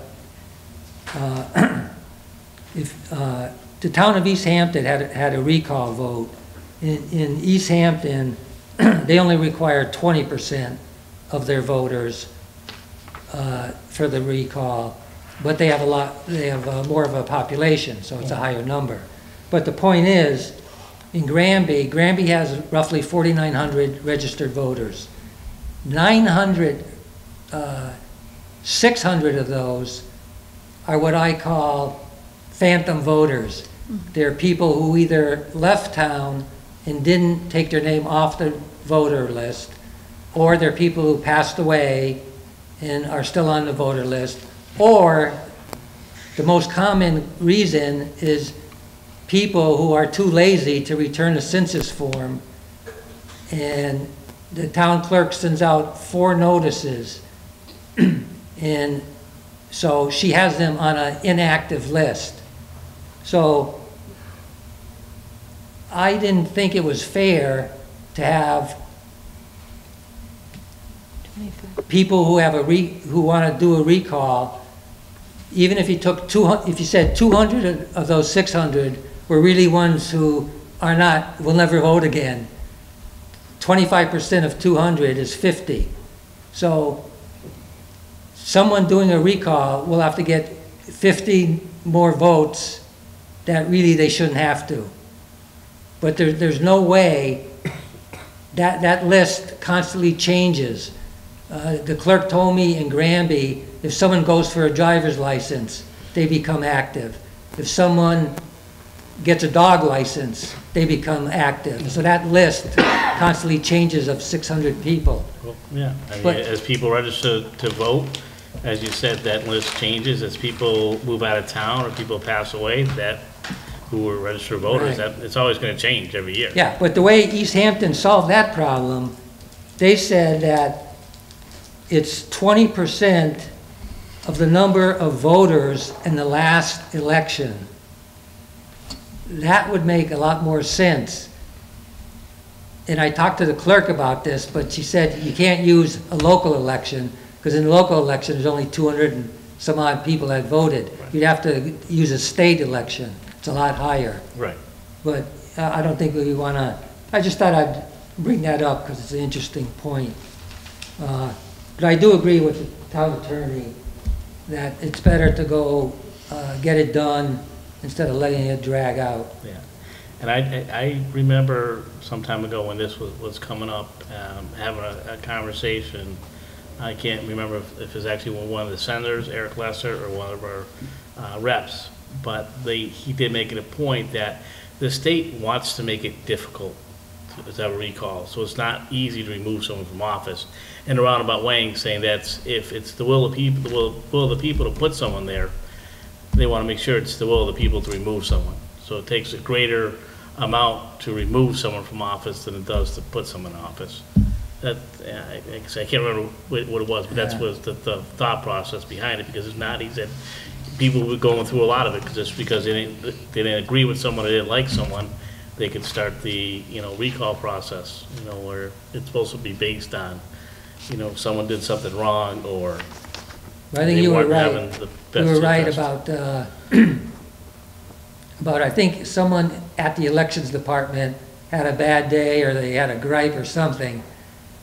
if the town of East Hampton had a recall vote, in East Hampton, they only require 20% of their voters for the recall, but they have more of a population, so it's a higher number. But the point is, in Granby has roughly 4,900 registered voters. 600 of those are what I call phantom voters. They're people who either left town and didn't take their name off the voter list, or they're people who passed away and are still on the voter list, or the most common reason is people who are too lazy to return a census form, and the town clerk sends out 4 notices, and so she has them on an inactive list. So I didn't think it was fair to have people who have who want to do a recall, even if you took if you said 200 of those 600 were really ones who will never vote again. 25% of 200 is 50. So someone doing a recall will have to get 50 more votes that really they shouldn't have to. But there's no way that list constantly changes. The clerk told me in Granby, if someone goes for a driver's license, they become active. If someone gets a dog license, they become active. So that list constantly changes of 600 people. Well, yeah, I mean, as people register to vote, as you said, that list changes. As people move out of town or people pass away, that who were registered voters, Right. it's always going to change every year. Yeah, but the way East Hampton solved that problem, they said that it's 20% of the number of voters in the last election. That would make a lot more sense. And I talked to the clerk about this, but she said you can't use a local election, because in the local election, there's only 200 and some odd people that voted. Right. You'd have to use a state election. It's a lot higher. Right. But I don't think we want to, I just thought I'd bring that up because it's an interesting point. But I do agree with the town attorney that it's better to go get it done instead of letting it drag out. Yeah. And I remember some time ago when this was coming up, having a conversation. I can't remember if it was actually one of the senators, Eric Lesser, or one of our reps. But he did make it a point that the state wants to make it difficult to have a recall. So it's not easy to remove someone from office. In a roundabout way, saying that if it's the will of people, the will of the people to put someone there, they want to make sure it's the will of the people to remove someone. So it takes a greater amount to remove someone from office than it does to put someone in office. That I can't remember what it was, but that's was the thought process behind it, because it's not easy. People were going through a lot of it just because they didn't agree with someone or they didn't like someone. They could start the recall process, where it's supposed to be based on if someone did something wrong, or I think you were right. You were right interest. about I think someone at the elections department had a bad day, or they had a gripe or something,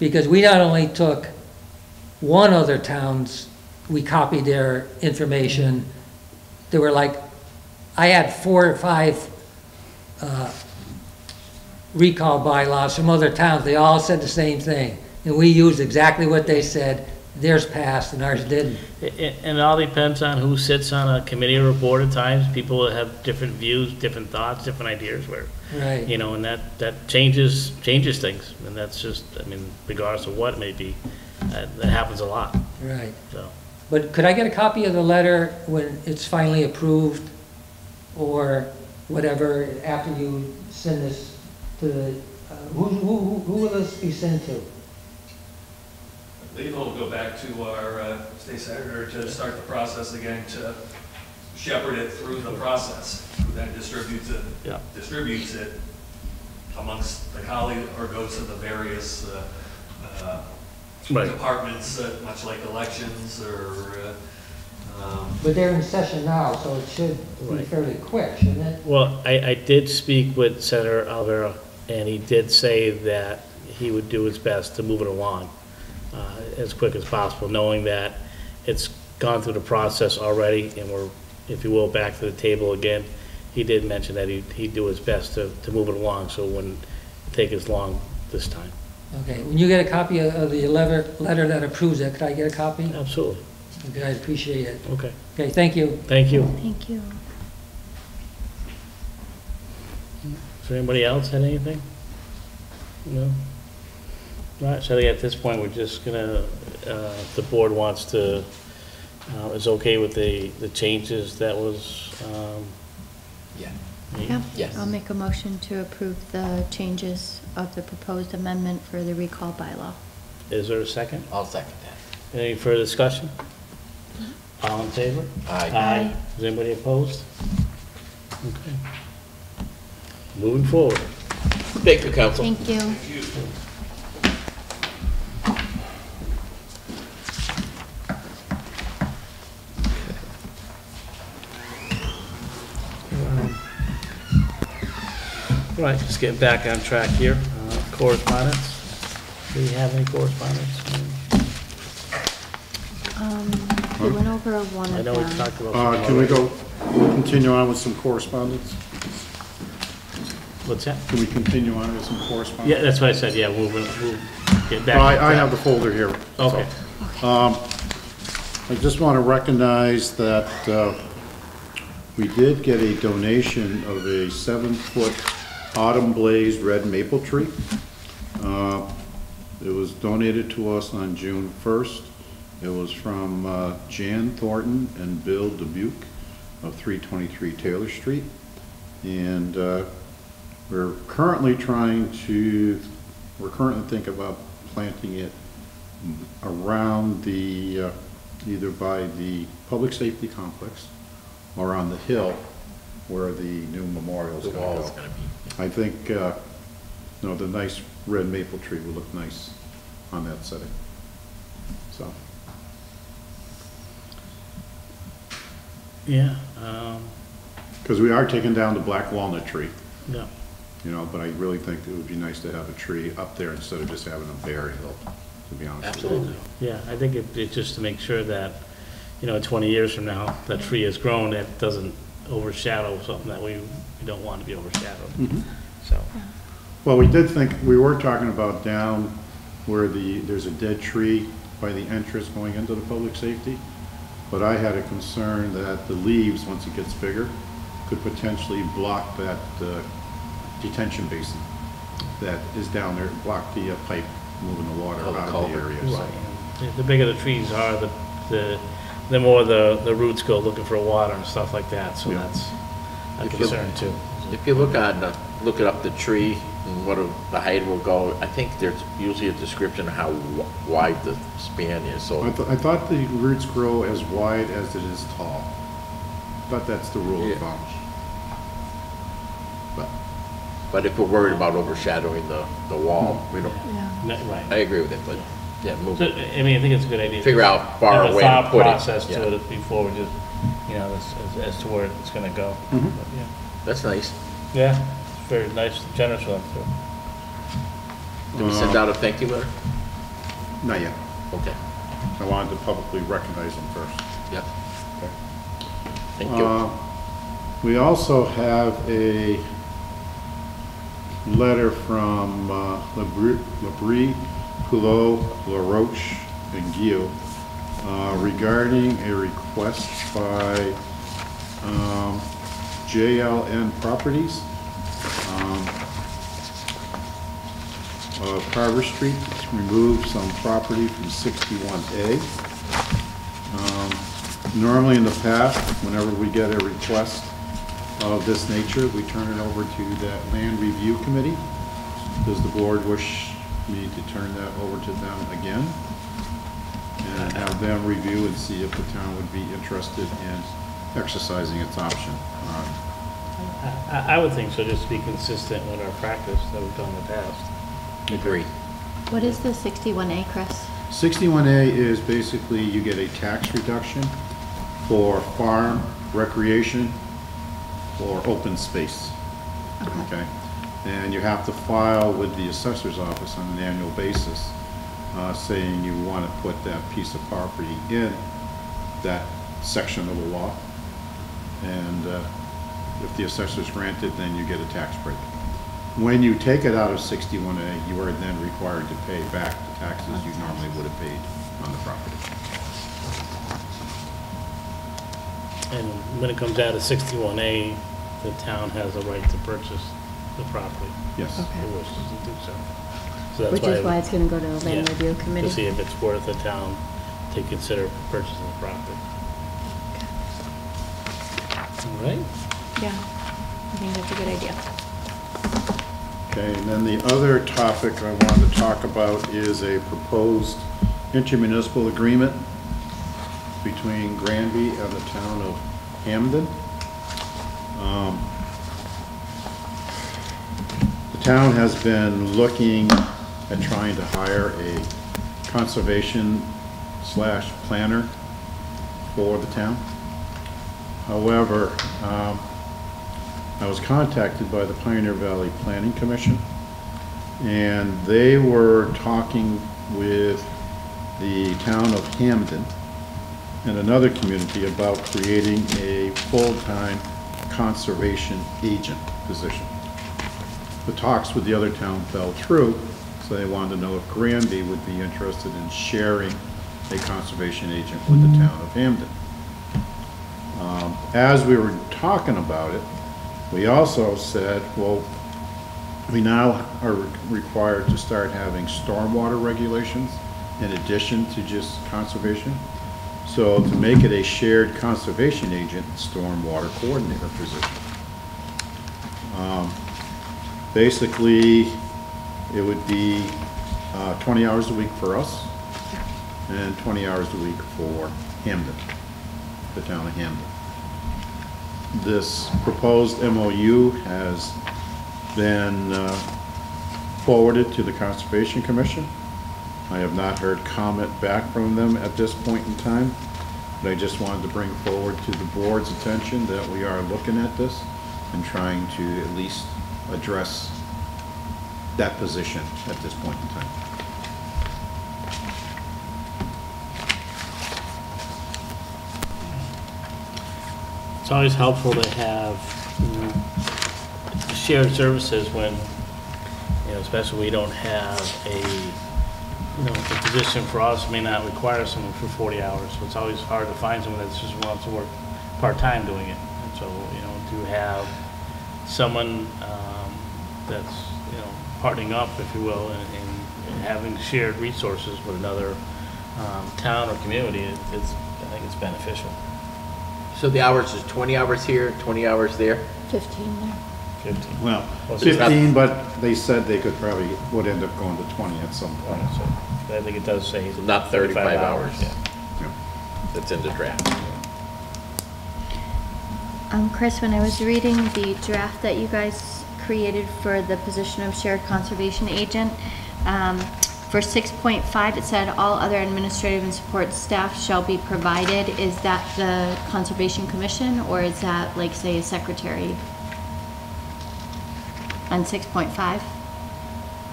because we not only took one other town's, we copied their information. There were I had 4 or 5 recall bylaws from other towns. They all said the same thing, and we used exactly what they said, theirs passed and ours didn't. And it all depends on who sits on a committee or a board at times. People have different views, different thoughts, different ideas where, Right. you know, and that changes things. And that's just, I mean, regardless of what it may be, that happens a lot, Right. so. But could I get a copy of the letter when it's finally approved, or whatever, after you send this to the, who will this be sent to? I believe it'll go back to our state senator to start the process again, to shepherd it through the process, who then distributes it amongst the colleagues, or goes to the various Right. departments, much like elections or, But they're in session now, so it should be Right. fairly quick, shouldn't it? Well, I did speak with Senator Alvaro, and he did say that he would do his best to move it along as quick as possible, knowing that it's gone through the process already, and we're, if you will, back to the table again. He did mention that he'd do his best to move it along, so it wouldn't take as long this time. Okay, when you get a copy of the letter that approves it, could I get a copy? Absolutely. Okay, I'd appreciate it. Okay. Okay, thank you. Thank you. Thank you. Does anybody else have anything? No? All right, so I think at this point, we're just gonna, if the board wants to, is okay with the changes that was, Yeah. Yeah. Yes. I'll make a motion to approve the changes of the proposed amendment for the recall bylaw. is there a second? I'll second that. Any further discussion? All in favor? Aye. Aye. Is anybody opposed? Okay. Moving forward. Thank you, council. Thank you. All right, just getting back on track here. Correspondence. Do you have any correspondence? We went over one I of know we them. talked about. some Can we already. continue on with some correspondence? What's that? Can we continue on with some correspondence? Yeah, that's what I said, yeah, we'll get back. I have the folder here. that's Okay. all. I just want to recognize that we did get a donation of a 7-foot autumn blazed red maple tree. It was donated to us on June 1st. It was from Jan Thornton and Bill Dubuque of 323 Taylor Street. And we're currently thinking about planting it around the, either by the public safety complex or on the hill where the new memorial's The gonna wall's go. gonna be. I think, the nice red maple tree will look nice on that setting, so. Yeah, Because we are taking down the black walnut tree, yeah. but I really think it would be nice to have a tree up there instead of just having a bare hill, to be honest with you. Absolutely. Yeah, I think it's just to make sure that, 20 years from now, that tree has grown, it doesn't overshadow something that we don't want to be overshadowed. Mhm. So, Well, we were talking about down where there's a dead tree by the entrance going into the public safety, but I had a concern that the leaves, once it gets bigger, could potentially block that detention basin that is down there, block the pipe moving the water Oh, the out of the culvert. area. so. right. The bigger the trees are, the more the roots go looking for water and stuff like that, so Yeah. that's a If you- concern too. If you look up the tree and what the height will go, I think there's usually a description of how wide the span is, so. I thought the roots grow as wide as it is tall. I thought that's the rule Yeah. of thumb. But if we're worried about overshadowing the wall, we don't, Yeah. I Right. agree with it, but, yeah, move So, it. I mean, I think it's a good idea. Figure out how far Have a away to thought put it. process Yeah. to it before we just, as to where it's gonna go. Mhm. But, yeah. That's nice. Yeah, it's very nice, generous of them too. Did we send out a thank you letter? Not yet. Okay, I wanted to publicly recognize them first. yep. Thank you. We also have a letter from Labrie Poulot LaRoche Benguiu, regarding a request by JLN Properties of Carver Street to remove some property from 61A. Normally in the past, whenever we get a request of this nature, we turn it over to that Land Review Committee. Does the board wish me to turn that over to them again? And have them review and see if the town would be interested in exercising its option? I would think so, just to be consistent with our practice that we've done in the past. Agree. What is the 61A, Chris? 61A is basically you get a tax reduction for farm, recreation, or open space. Okay? And you have to file with the assessor's office on an annual basis, saying you want to put that piece of property in that section of the law. And if the assessor's granted, then you get a tax break. When you take it out of 61A, you are then required to pay back the taxes you normally would have paid on the property. And when it comes out of 61A, the town has a right to purchase the property. Yes. Okay. If it wishes to do so. So that's Which is why it's going to go to the Land Review To Committee. see if it's worth the town to consider purchasing the property. All right? Yeah, I think that's a good idea. Okay, and then the other topic I wanted to talk about is a proposed intermunicipal agreement between Granby and the town of Hamden. The town has been looking at trying to hire a conservation/planner for the town. However, I was contacted by the Pioneer Valley Planning Commission, and they were talking with the town of Hamden and another community about creating a full-time conservation agent position. The talks with the other town fell through, so they wanted to know if Granby would be interested in sharing a conservation agent with the town of Hamden. As we were talking about it, we also said, well, we now are required to start having stormwater regulations in addition to just conservation. So to make it a shared conservation agent, stormwater coordinator position. Basically, it would be 20 hours a week for us and 20 hours a week for Hamden, the town of Hamden. This proposed MOU has been forwarded to the Conservation Commission. I have not heard comment back from them at this point in time, but I just wanted to bring forward to the board's attention that we are looking at this and trying to at least address that position at this point in time. It's always helpful to have shared services when, especially we don't have a the position for us may not require someone for 40 hours. So it's always hard to find someone that just wants to work part-time doing it. And so, to have someone that's, partnering up, if you will, and having shared resources with another town or community, I think it's beneficial. So the hours is 20 hours here, 20 hours there? 15 there. 15. Well, Well, so it's not- 15, but they said they would end up going to 20 at some point. So I think it does say. So not 35 hours. Yeah. Yeah. That's in the draft. Chris, when I was reading the draft that you guys created for the position of shared conservation agent, for 6.5, it said all other administrative and support staff shall be provided. Is that the Conservation Commission, or is that, like, say, a secretary on 6.5?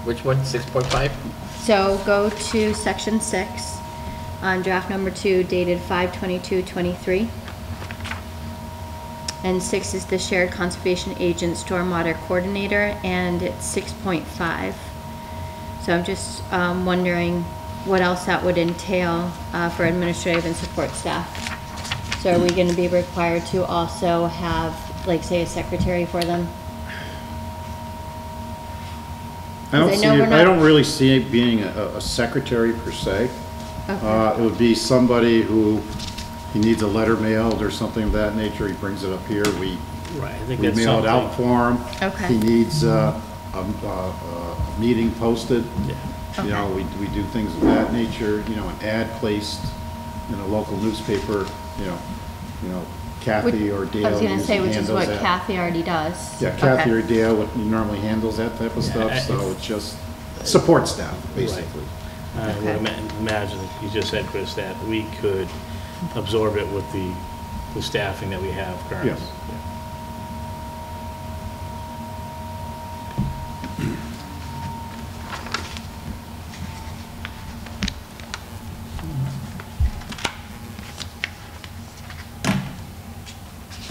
Which one, 6.5? So go to section 6 on draft number 2 dated 5/22/23. And 6 is the shared conservation agent stormwater coordinator, and it's 6.5. So I'm just wondering what else that would entail for administrative and support staff. So are we going to be required to also have, like, say, a secretary for them? I don't I see, know we're I not- don't really see it being a secretary per se. It would be somebody who, he needs a letter mailed or something of that nature, he brings it up here, we Right, I think we that's mail it out something. for him. Okay. He needs a meeting posted. Yeah. You know, we do things of that nature, you know, an ad placed in a local newspaper, you know, Kathy or Dale. I was going to usually say, which is handles what that. Kathy already does. Yeah, Kathy Okay. or Dale normally handles that type of stuff, I- so it's just support staff, basically. I would Okay. imagine, you just said, Chris, that we could absorb it with the staffing that we have currently. Yes.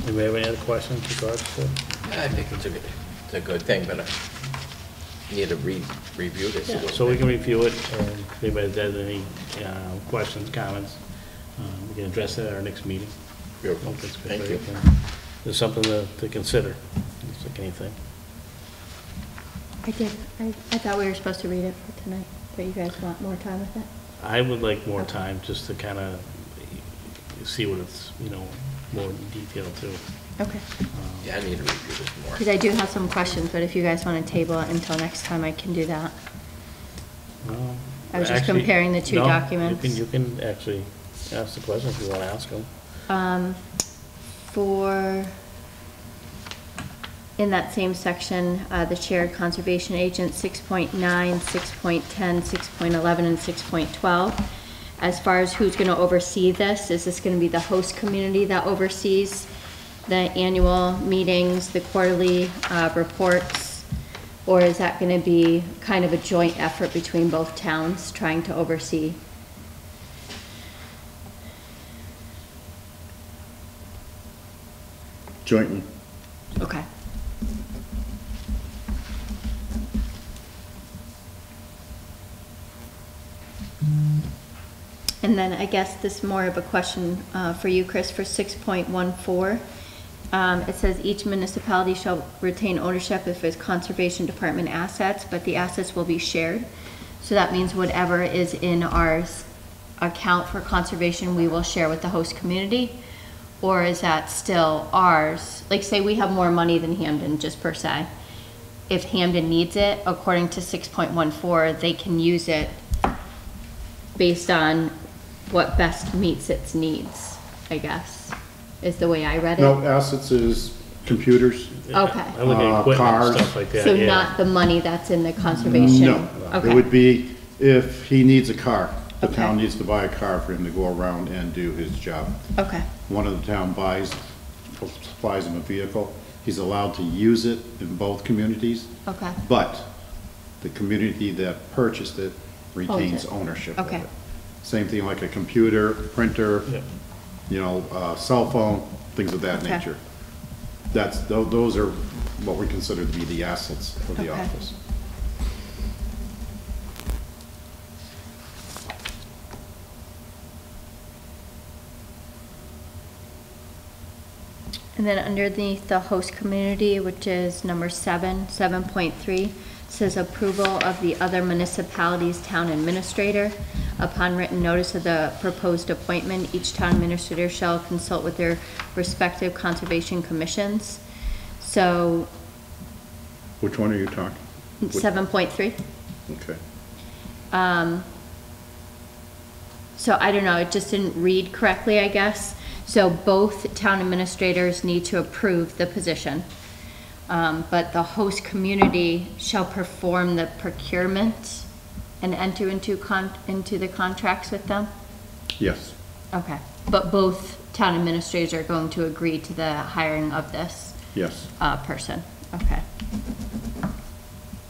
Do we have any other questions regards to? I think it's a good thing, but I need to review this. a Yeah, little so we bit. can review it, and if anybody has any questions, comments, we can address it at our next meeting. Beautiful. That's good. Thank you. There's something to consider, just like anything. I did. I thought we were supposed to read it for tonight, but you guys want more time with it? I would like more time just to kind of see what it's, more in detail too. Okay. Yeah, I need to review this more. Because I do have some questions, but if you guys want to table it until next time, I can do that. I was just Actually, comparing the two no, documents. You can actually ask the questions if you want to ask them. In that same section, the shared conservation agent, 6.9, 6.10, 6.11, and 6.12. As far as who's going to oversee this, is this going to be the host community that oversees the annual meetings, the quarterly reports? Or is that going to be kind of a joint effort between both towns trying to oversee? Jointly. Okay. And then I guess this is more of a question for you, Chris, for 6.14. It says each municipality shall retain ownership of its conservation department assets, but the assets will be shared. So that means whatever is in our account for conservation, we will share with the host community? Or is that still ours? Like, say we have more money than Hamden, just per se. If Hamden needs it, according to 6.14, they can use it based on what best meets its needs, I guess, is the way I read it. No, assets is computers. Okay. I look at equipment cars. and stuff like that, So yeah. not the money that's in the conservation? No, Okay. it would be if he needs a car, the Okay. town needs to buy a car for him to go around and do his job. Okay, One of the town supplies him a vehicle, he's allowed to use it in both communities, okay, but the community that purchased it retains it. ownership of Okay. it. Same thing like a computer, printer, Yeah. cell phone, things of that Okay. nature. Those are what we consider to be the assets of the Okay. office. and then underneath the host community, which is number 7.3, says approval of the other municipalities' town administrator. Upon written notice of the proposed appointment, each town administrator shall consult with their respective conservation commissions. So, Which one are you talking? 7.3. Okay. So I don't know, it just didn't read correctly, I guess. So both town administrators need to approve the position. But the host community shall perform the procurement and enter into the contracts with them? Yes, Okay, but both town administrators are going to agree to the hiring of this yes. person? Okay,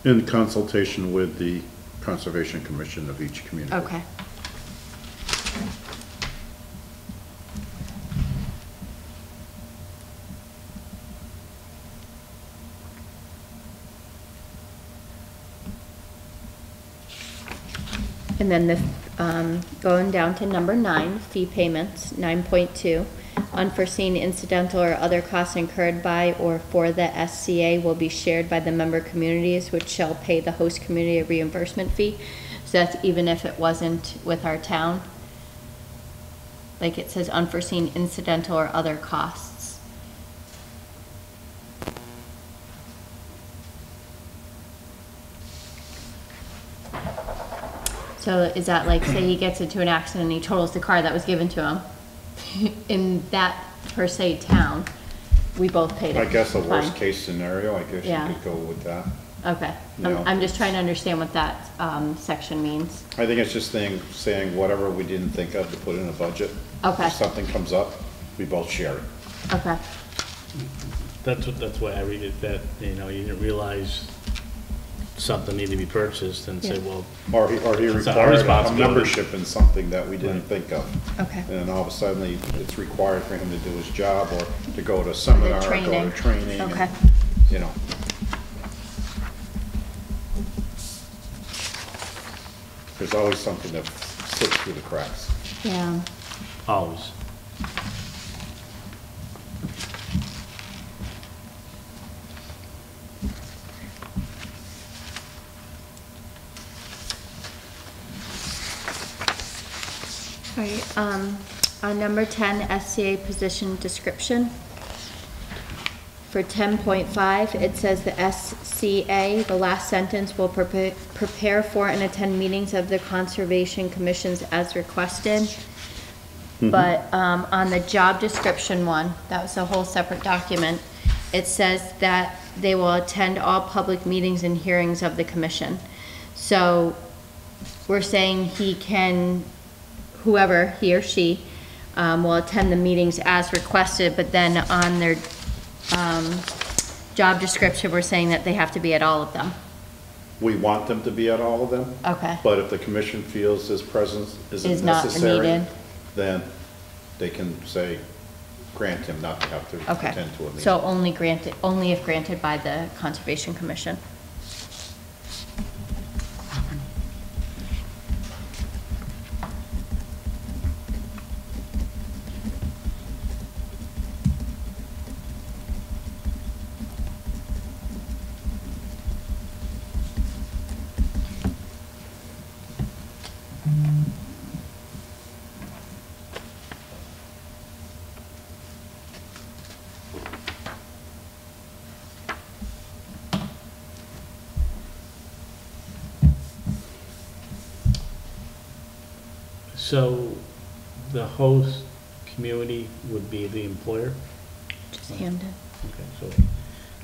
In consultation with the Conservation Commission of each community. okay. And then Going down to number 9, fee payments, 9.2. Unforeseen incidental or other costs incurred by or for the SCA will be shared by the member communities, which shall pay the host community a reimbursement fee. So that's even if it wasn't with our town. Like it says unforeseen incidental or other costs. So is that like, say he gets into an accident and he totals the car that was given to him? In that per se town, we both paid it. I guess a Fine. worst case scenario, I guess Yeah. you could go with that. Okay, No. I'm just trying to understand what that section means. I think it's just saying whatever we didn't think of to put in a budget. Okay. If something comes up, we both share it. Okay, That's why I read it, that, you know, you didn't realize something needed to be purchased and say, Yeah. well, Or he It's our required a responsibility. membership in something that we didn't Right. think of. okay. And then all of a sudden, it's required for him to do his job or to go to a seminar or go training. to training. and, Okay. You know. There's always something that slips through the cracks. Yeah, always. all right, on number 10, SCA position description. For 10.5, it says the SCA, the last sentence, will prepare for and attend meetings of the Conservation Commissions as requested. But on the job description one, that was a whole separate document, it says that they will attend all public meetings and hearings of the commission. So we're saying he can, whoever, he or she, will attend the meetings as requested, but then on their job description, we're saying that they have to be at all of them. We want them to be at all of them. Okay. But if the commission feels his presence Is isn't not necessary, needed. then they can say, grant him not to have to Okay, attend to a meeting. so only if granted by the Conservation Commission. So the host community would be the employer? Just Hamden. Okay,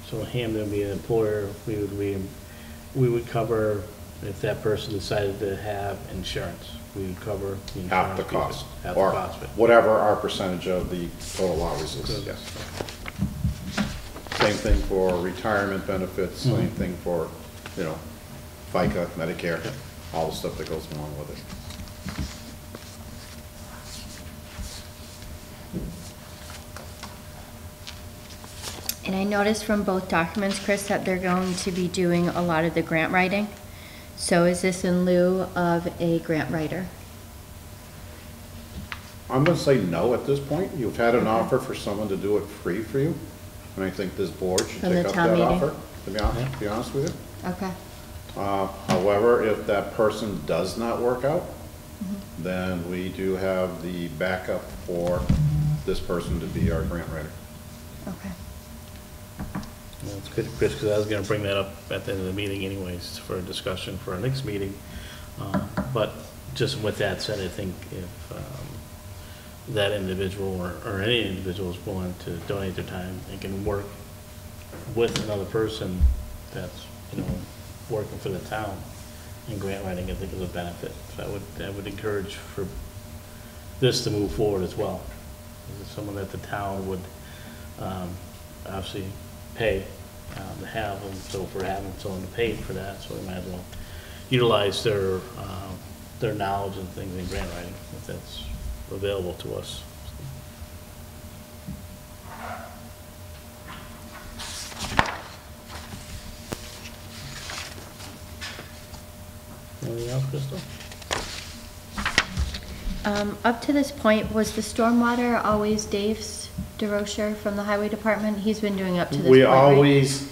so Hamden would be an employer, we would cover, if that person decided to have insurance, we would cover the insurance. Half the piece, cost. Half the Or cost of it. whatever our percentage of the total hours is, Good. yes. Same thing for retirement benefits, same thing for, you know, FICA, Medicare, all the stuff that goes along with it. And I noticed from both documents, Chris, that they're going to be doing a lot of the grant writing. So is this in lieu of a grant writer? I'm gonna say no at this point. You've had an offer for someone to do it free for you, and I think this board should From the take up town that meeting? offer, to be honest with you. Okay, However, if that person does not work out, Mm-hmm. then we do have the backup for this person to be our grant writer. okay. Well, it's good, Chris, because I was gonna bring that up at the end of the meeting anyways, for a discussion for our next meeting. But just with that said, I think if that individual or any individual is willing to donate their time, they can work with another person that's, you know, working for the town, and grant writing, I think, is a benefit. So I would encourage for this to move forward as well. This is someone that the town would obviously pay to have them, so if we're having someone to pay for that, so we might as well utilize their knowledge and things in grant writing, if that's available to us. Anything else, Crystal? Up to this point, was the stormwater always Dave's DeRocher from the highway department? He's been doing up to this point, We right? always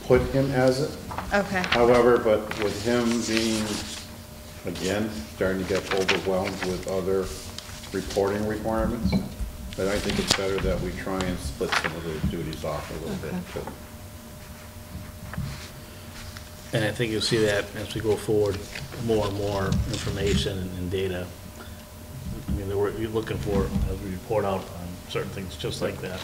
put him as it. Okay, However, but with him being, again, starting to get overwhelmed with other reporting requirements, then I think it's better that we try and split some of those duties off a little bit, too. And I think you'll see that as we go forward, more and more information and data. I mean, you're looking for, as we report out on certain things just like that.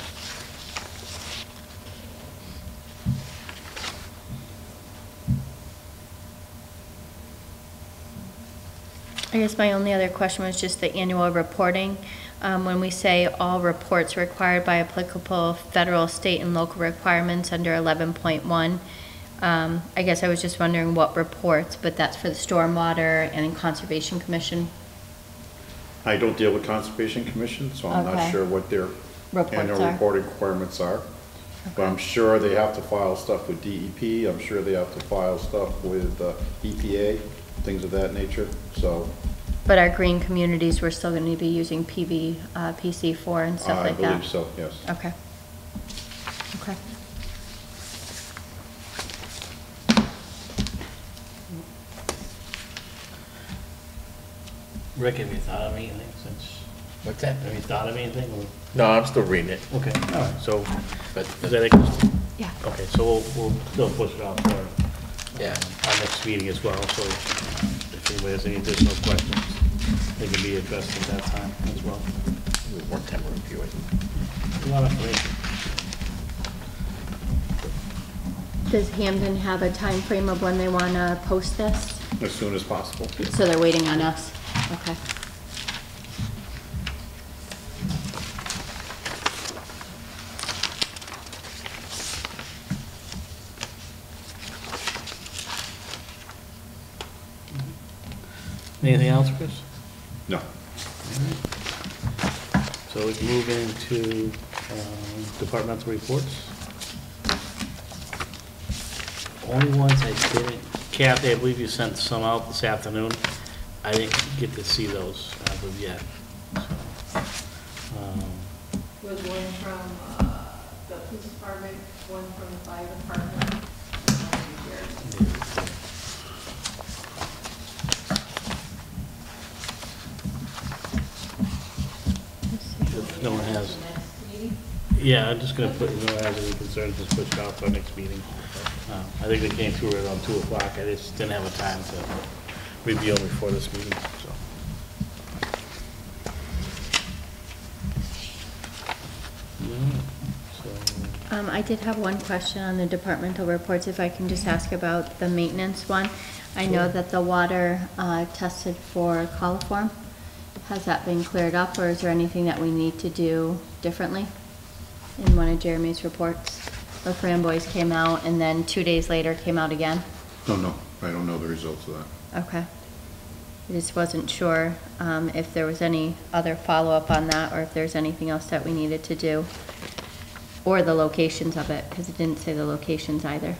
I guess my only other question was just the annual reporting. When we say all reports required by applicable federal, state, and local requirements under 11.1, I guess I was just wondering what reports, but that's for the Stormwater and Conservation Commission. I don't deal with Conservation Commission, so I'm not Okay. sure what their Reports annual are. reporting requirements are. But I'm sure they have to file stuff with DEP, I'm sure they have to file stuff with EPA, things of that nature, so. But our green communities, we're still going to be using PC4 and stuff like that? I believe so, yes. Okay. Okay. Rick, have you thought of anything since, What's that? have you thought of anything? Or- No, I'm still reading it, Okay, all right, so, but, is that it? Yeah. Okay, so we'll still push it out for yeah. our next meeting as well, so if anybody has any additional questions, they can be addressed at that time as well. We have more time to review it. A lot of information. Does Hamden have a time frame of when they want to post this? As soon as possible. So they're waiting on us? Okay. Anything else, Chris? No. So we can move into departmental reports. Only ones I didn't, Kathy, I believe you sent some out this afternoon. I didn't get to see those as of yet. Was one from the police department, one from the fire department. No one has. Yeah, I'm just gonna put, no one has any concerns, just push it out for our next meeting. I think they came through around 2 o'clock. I just didn't have a time to review them before this meeting, so. I did have one question on the departmental reports, if I can just ask about the maintenance one. I know that the water tested for coliform. Has that been cleared up, or is there anything that we need to do differently in one of Jeremy's reports? The framboys came out, and then 2 days later came out again? Don't know. I don't know the results of that. Okay. I just wasn't sure if there was any other follow-up on that, or if there's anything else that we needed to do, or the locations of it, because it didn't say the locations either.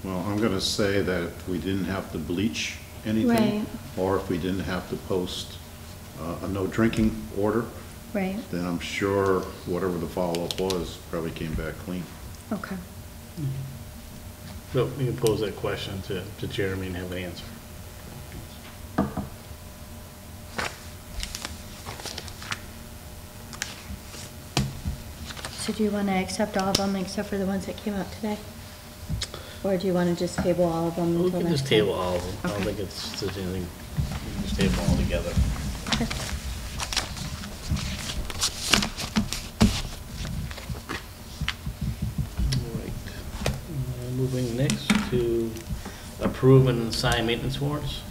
Well, I'm gonna say that if we didn't have to bleach anything, Right. or if we didn't have to post a no drinking order, Right, then I'm sure whatever the follow-up was probably came back clean. okay. So you can pose that question to Jeremy and have an answer. So do you want to accept all of them except for the ones that came out today? Or do you want to just table all of them We until can next just time? table all of them. I don't Okay. think there's anything, we can just table them all together. Okay. All right. Moving next to approve and assign maintenance warrants.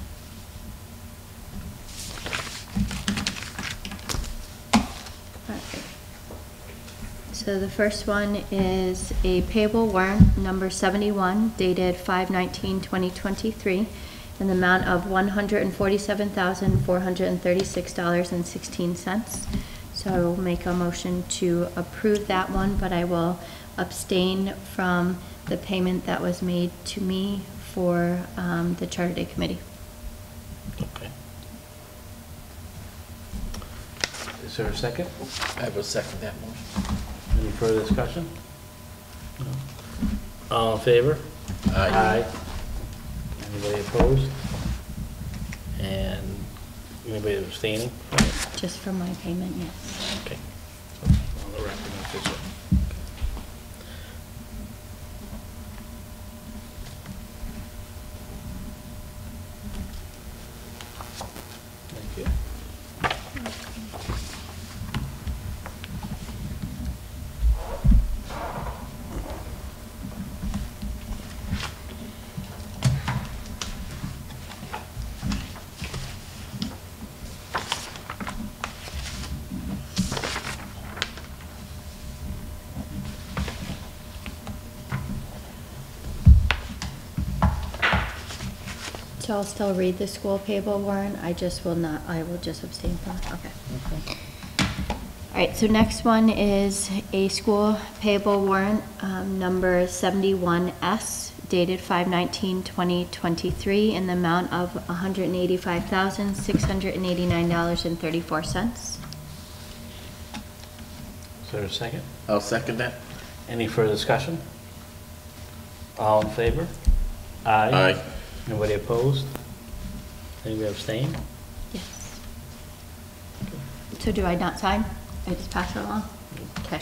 Alright. So the first one is a payable warrant number 71 dated 5/19/2023 in the amount of $147,436.16. So I will make a motion to approve that one, but I will abstain from the payment that was made to me for the Charter Day Committee. Okay. Is there a second? I will second that motion. Any further discussion? No. All in favor? Aye. Anybody opposed? And anybody abstaining? Just for my payment, yes. Okay. So, on the record, not this one. Thank you. So I'll still read the school payable warrant, I just will not, I will just abstain from it, okay. All right, so next one is a school payable warrant, number 71S, dated 5/19/2023, in the amount of $185,689.34. Is there a second? I'll second that. Any further discussion? All in favor? Aye. Anybody opposed? Anybody abstain? Yes. So do I not sign? I just pass it along? Okay.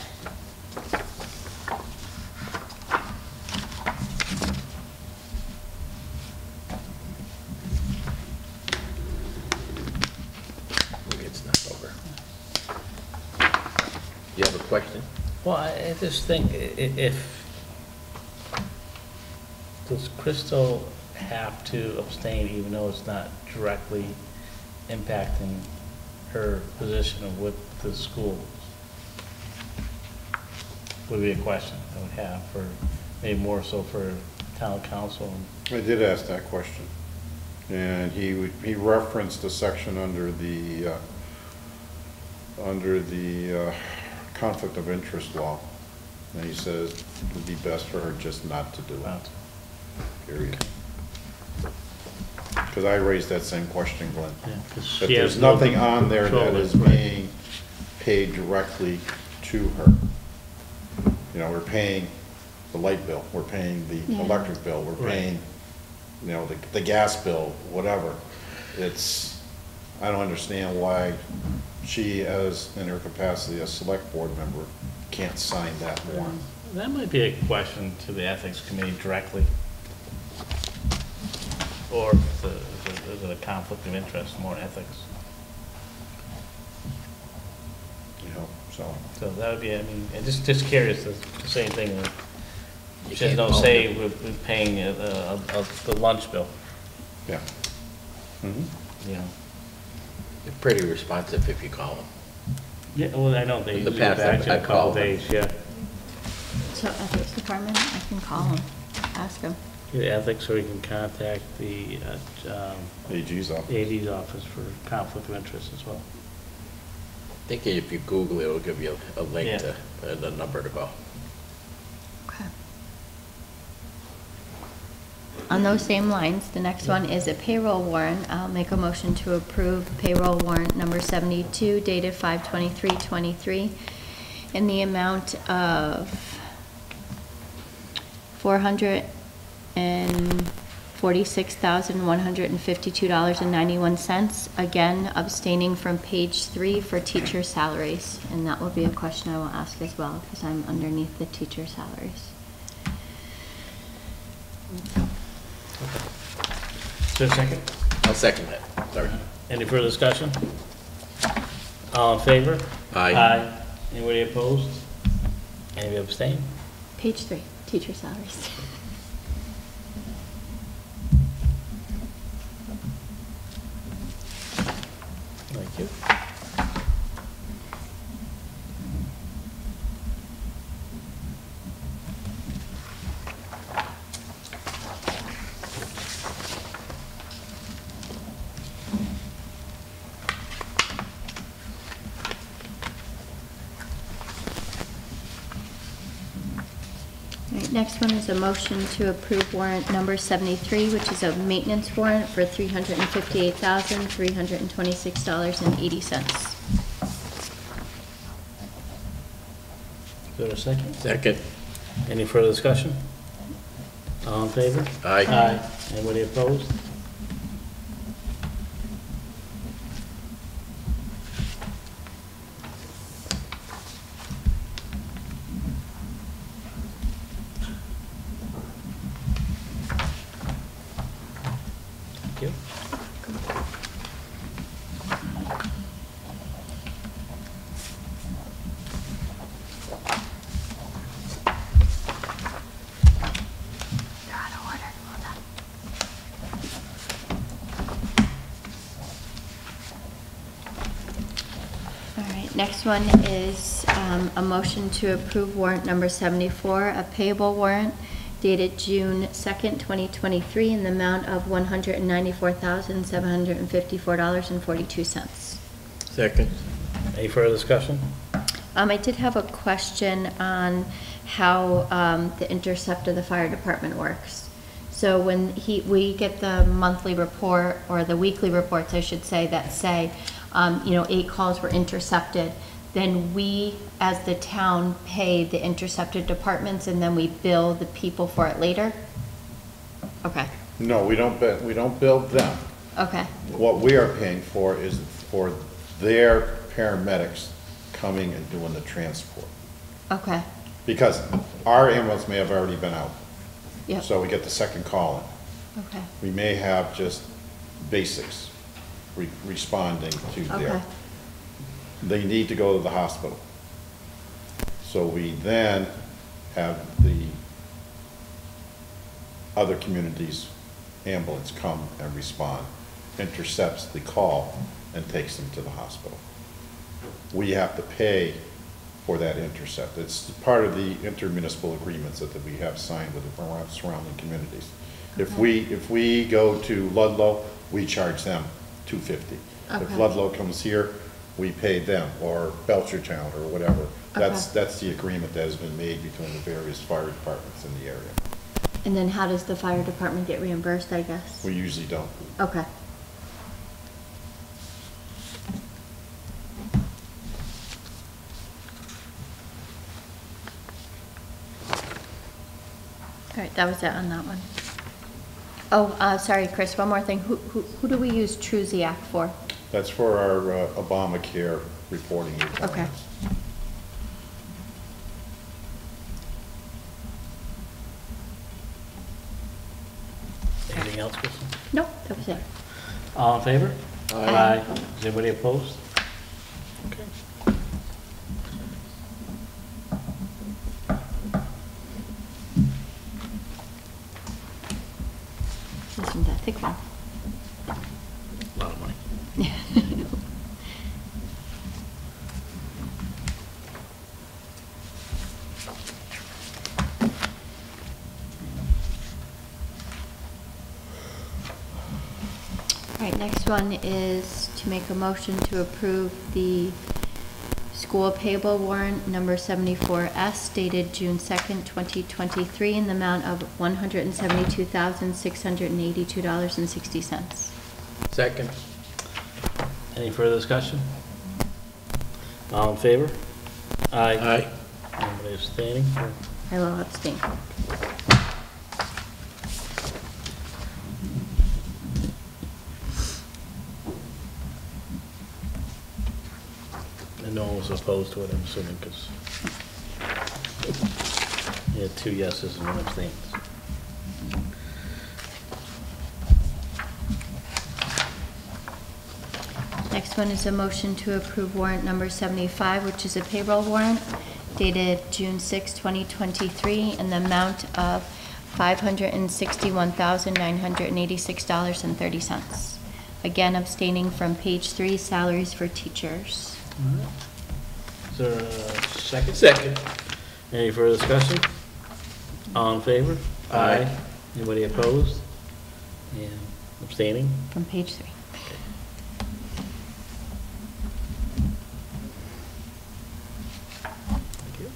Maybe it's not over. You have a question? Well, I just think if, does Crystal have to abstain even though it's not directly impacting her position with the schools? Would be a question I would have for, maybe more so for town council. I did ask that question, and he referenced a section under the conflict of interest law, and he says it would be best for her just not to do it. Period. Because I raised that same question, Glenn. Yeah, 'cause That she there's has no nothing on there control that of is it, right. being paid directly to her. You know, we're paying the light bill, we're paying the Yeah. electric bill, we're Right. paying, you know, the gas bill, whatever. It's, I don't understand why she, as in her capacity as select board member, can't sign that warrant. That might be a question to the ethics committee directly. Or is it a conflict of interest, more ethics? You know, so. So that would be, I mean, and just curious, the same thing, that You just can't don't vote. say we're paying the lunch bill, Yeah. Mhm. you know? You're pretty responsive if you call them. Yeah, well, I know they In the usually get past, back to you in a I've couple called them. days, yeah. So ethics department, I can call them, ask them. The ethics, or you can contact the AG's office. AD's office for conflict of interest as well. I think if you Google it, it'll give you a link Yeah. to, and a number to go. Okay. On those same lines, the next one is a payroll warrant. I'll make a motion to approve payroll warrant number 72 dated 5/23/23 in the amount of $446,152.91. Again, abstaining from page 3 for teacher salaries. And that will be a question I will ask as well, because I'm underneath the teacher salaries. Is there a second? I'll second that, sorry. Any further discussion? All in favor? Aye. Anybody opposed? Anybody abstain? Page 3, teacher salaries. Thank you. Next one is a motion to approve warrant number 73, which is a maintenance warrant for $358,326.80. Is there a second? Second. Any further discussion? All in favor? Aye. Anybody opposed? Thank you. All right, next one is a motion to approve warrant number 74, a payable warrant dated June 2nd, 2023, in the amount of $194,754.42. Second. Any further discussion? I did have a question on how the intercept of the fire department works. So when we get the monthly report, or the weekly reports, I should say, that say, 8 calls were intercepted, then we, as the town, pay the intercepted departments, and then we bill the people for it later? Okay, No, we don't bill them. okay, What we are paying for is for their paramedics coming and doing the transport. okay, Because our ambulance may have already been out. yep, So we get the second call in. okay, We may have just basics responding to okay, their, they need to go to the hospital. So we then have the other communities' ambulance come and respond, intercepts the call and takes them to the hospital. We have to pay for that intercept. It's part of the intermunicipal agreements that we have signed with the surrounding communities. If we go to Ludlow, we charge them $250. If Okay. Ludlow comes here, we pay them, or Belchertown, or whatever. That's the agreement that has been made between the various fire departments in the area. and then how does the fire department get reimbursed, I guess? We usually don't. Okay. All right, that was it on that one. Oh, sorry, Chris, one more thing. Who do we use Truziak for? That's for our Obamacare reporting requirements. Anything else, Kristen? No, that was it. All in favor? Aye. Is anybody opposed? Okay. This isn't that thick one. A lot of money. All right, next one is to make a motion to approve the school payable warrant number 74S dated June 2nd, 2023, in the amount of $172,682.60. Second. Any further discussion? All in favor? Aye. Anybody abstaining? I will abstain. And no one was opposed to it, I'm assuming, because you had 2 yeses and 1 abstain. Next one is a motion to approve warrant number 75, which is a payroll warrant dated June 6, 2023, in the amount of $561,986.30. Again, abstaining from page 3, salaries for teachers. Is there a second? Second. Any further discussion? All in favor? Aye. Anybody opposed? And abstaining? From page 3. Thank you.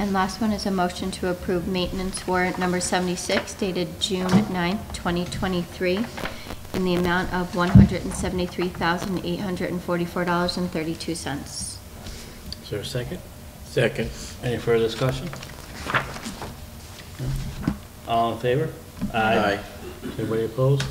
And last one is a motion to approve maintenance warrant number 76 dated June 9th, 2023, in the amount of $173,844.32. Is there a second? Second. Any further discussion? No? All in favor? Aye. Anybody opposed?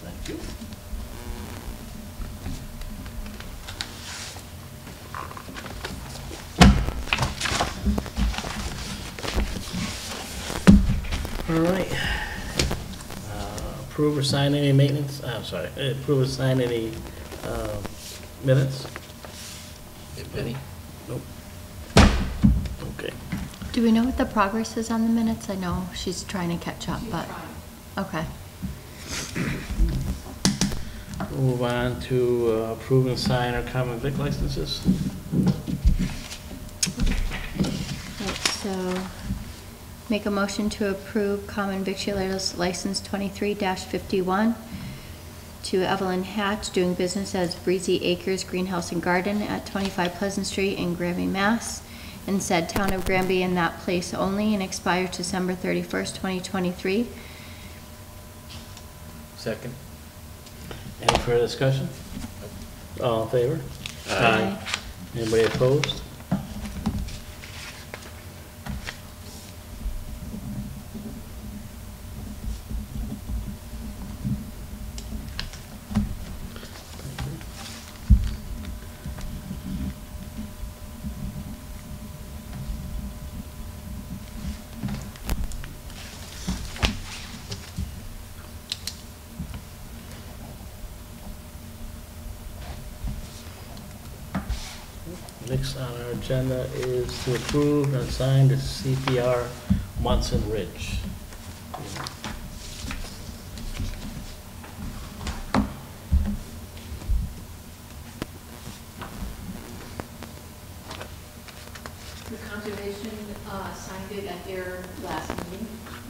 Thank you. Thank you. All right. Approve or sign any maintenance, I'm sorry, approve or sign any minutes? If any. Nope. Okay. Do we know what the progress is on the minutes? I know she's trying to catch up, but, okay. Move on to approve and sign our common vic licenses. Right, so make a motion to approve common victualers license 23-51 to Evelyn Hatch, doing business as Breezy Acres Greenhouse and Garden at 25 Pleasant Street in Granby, Mass, in said town of Granby, in that place only, and expires December 31st, 2023. Second. Any further discussion? All in favor? Aye. Anybody opposed? Next on our agenda is to approve and sign the CPR Munson Ridge. The conservation signed it at their last meeting,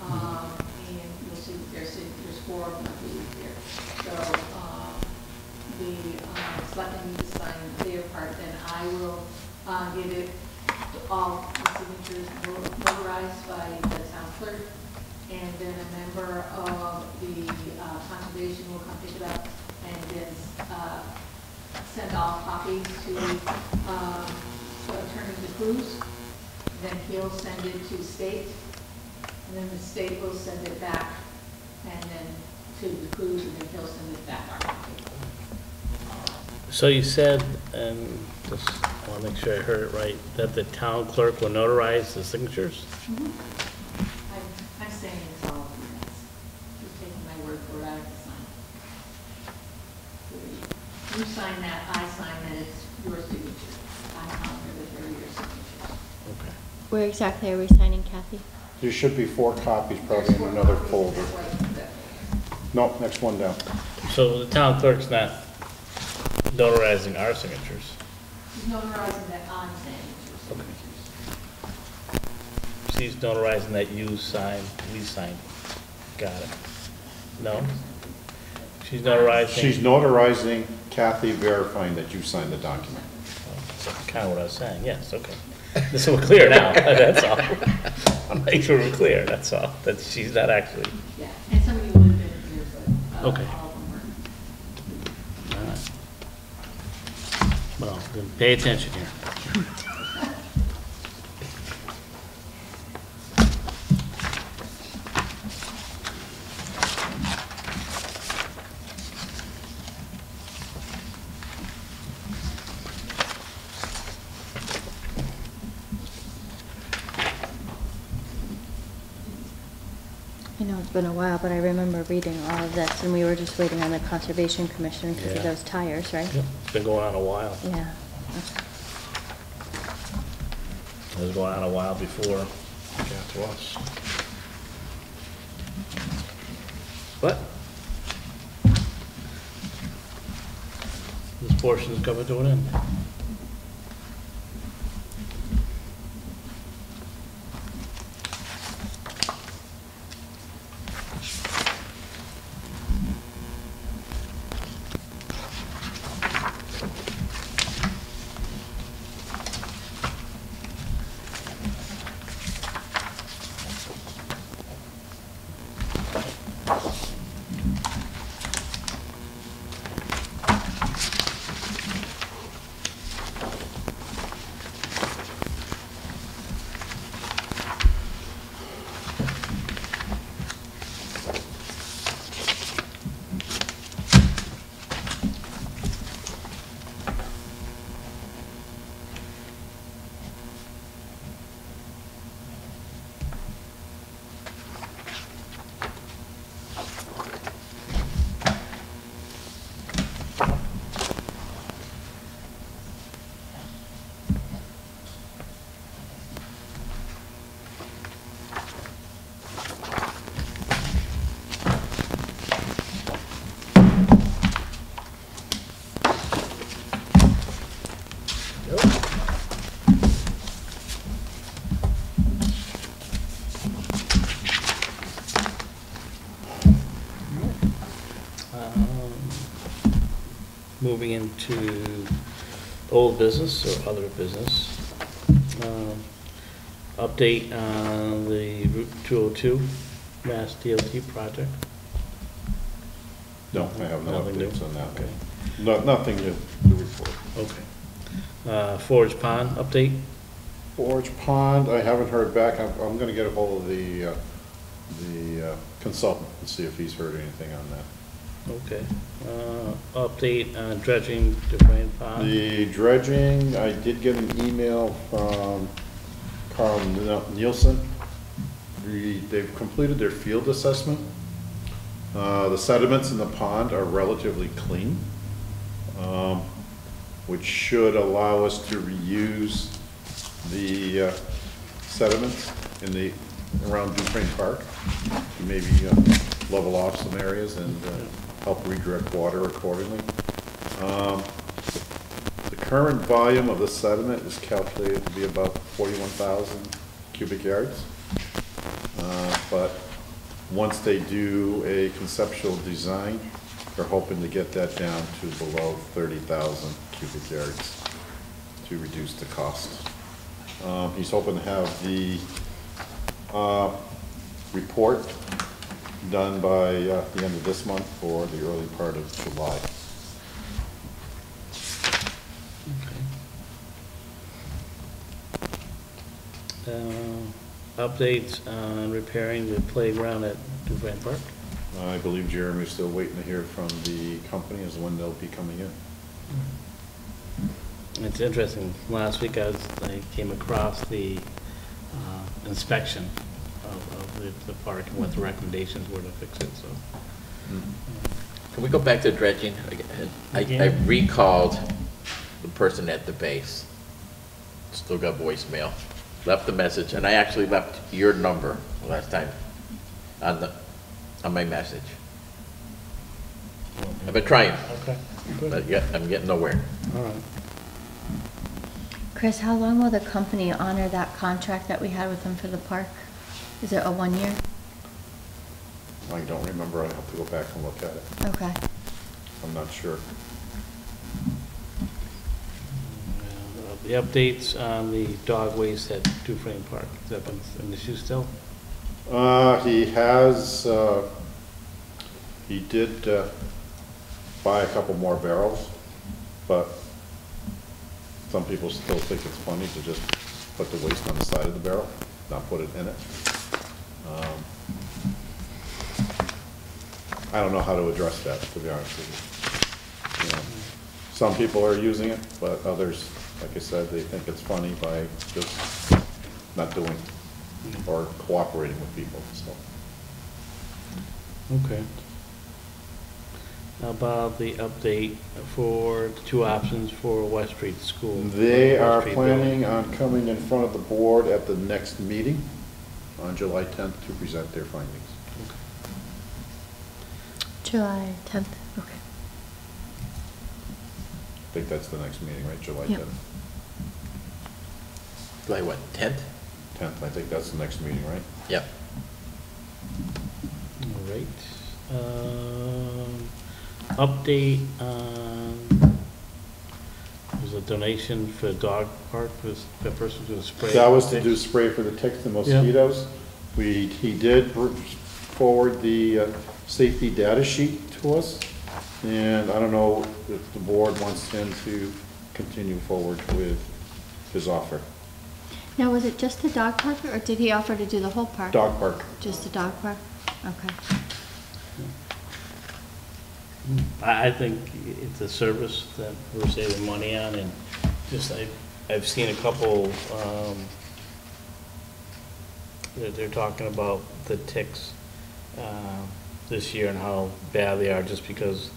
and you'll see there's 4 of them, I believe, here. So the selectmen need to sign their part, then I will get it, all the signatures notarized by the town clerk, and then a member of the conservation will come pick it up and then send all copies to Attorney DeCruz. Then he'll send it to state, and then the state will send it back, and then to DeCruz, and then he'll send it back our copy. So you said, and just want to make sure I heard it right, that the town clerk will notarize the signatures? I'm saying it's all of you guys. Just taking my word for it, I have to sign. You sign that, I sign that, it's your signature. I'm honored that they're your signatures. Okay. Where exactly are we signing, Kathy? There should be 4 copies probably in another folder. No, next one down. So the town clerk's not notarizing our signatures? He's notarizing that I'm saying it's your signatures. She's notarizing that you signed, we signed. Got it. No? She's notarizing? She's notarizing Kathy verifying that you signed the document. That's kind of what I was saying, yes, okay. This we're clear now, that's all. I'll make sure we're clear, that's all. That she's not actually, Yeah, and some of you would have been here, but Okay. all of them were. all right. Well, then pay attention here. I know it's been a while, but I remember reading all of this, and we were just waiting on the Conservation Commission because of Yeah. those tires, right? Yep, it's been going on a while. Yeah. It was going on a while before it got to us. But this portion is coming to an end. Moving into old business or other business. Update on the Route 202 Mass DOT project. No, I have no Nothing new? updates on that. Okay. Nothing new to report. Okay. Forge Pond update. Forge Pond, I haven't heard back. I'm gonna get a hold of the consultant and see if he's heard anything on that. Okay. Update on dredging Dufresne Pond. The dredging, I did get an email from Carl Nielsen. They've completed their field assessment. The sediments in the pond are relatively clean, which should allow us to reuse the sediments in the around Dufresne Park to maybe level off some areas and help redirect water accordingly. The current volume of the sediment is calculated to be about 41,000 cubic yards. But once they do a conceptual design, they're hoping to get that down to below 30,000 cubic yards to reduce the cost. He's hoping to have the report done by the end of this month or the early part of July. Updates on repairing the playground at Dufresne Park. I believe Jeremy's still waiting to hear from the company as to when they'll be coming in. It's interesting, last week I came across the inspection of the park and what the recommendations were to fix it, so. Can we go back to dredging again? I recalled the person at the base, still got voicemail, left the message, and I actually left your number last time on my message. I've been trying, Okay, but yet I'm getting nowhere. all right. Chris, how long will the company honor that contract that we had with them for the park? Is it a 1 year? I don't remember, I have to go back and look at it. Okay. I'm not sure. The updates on the dog waste at Dufresne Park, has that been an issue still? He has, he did buy a couple more barrels, but some people still think it's funny to just put the waste on the side of the barrel, not put it in it. I don't know how to address that, to be honest with you. You know, some people are using it, but others, like I said, they think it's funny by just not doing or cooperating with people, so. Okay. How about the update for the two options for West Street School? They West are Street planning building. on coming in front of the board at the next meeting on July 10th to present their findings. July 10th, okay. I think that's the next meeting, right, July Yep. 10th? July what, 10th? 10th, I think that's the next meeting, right? Yep. All right. Update on, there's a donation for the dog park, was the person who sprayed. That was to do spray for the ticks and mosquitoes. He did forward the safety data sheet to us, and I don't know if the board wants him to continue forward with his offer. Now, was it just the dog park, or did he offer to do the whole park? Dog park. Just the dog park? Okay. I think it's a service that we're saving money on, and just, I've seen a couple, they're talking about the ticks, this year and how bad they are, just because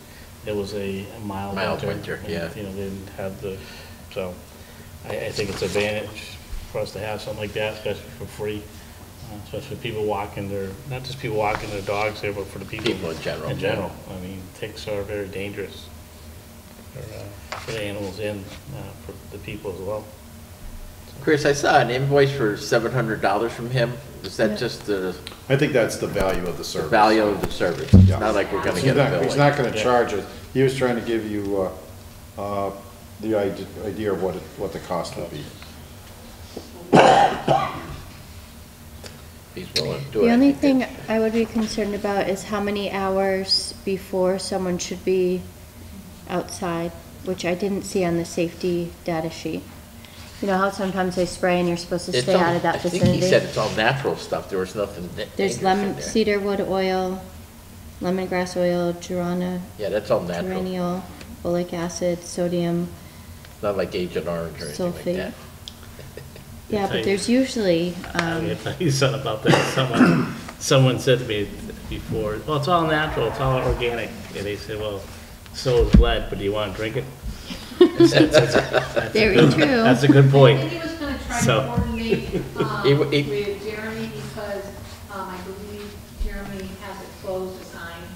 it was a mild winter. And, yeah. you know, they didn't have the, so, I think it's an advantage for us to have something like that, especially for free. Especially people walking their, not just people walking their dogs there, but for the people. People in general. In general. I mean, ticks are very dangerous for the animals and for the people as well. Chris, I saw an invoice for $700 from him. Is that Yeah. just the I think that's the value of the service. value of the service? It's Yeah. not like we're gonna He's get a not- bill. He's not gonna charge us. He was trying to give you, the idea of what the cost would be. He's willing to do it. The I only think thing I would be concerned about is how many hours before someone should be outside, which I didn't see on the safety data sheet. You know how sometimes they spray and you're supposed to It's stay all- out of that I think vicinity? he said it's all natural stuff. There was nothing There's dangerous in lemon, there. cedar wood oil, lemongrass oil, Yeah, that's all natural. geraniol, folic acid, sodium, Not like Agent Orange or anything like sulfate. that. Yeah, tell but you- there's usually, I'm gonna tell you something about that. Someone said to me before, well, it's all natural, it's all organic. And they said, well, so is lead, but do you want to drink it? That's Very good- true. That's a good I point. think he was gonna try to So- coordinate, He- with Jeremy, because, I believe Jeremy has it closed assigned,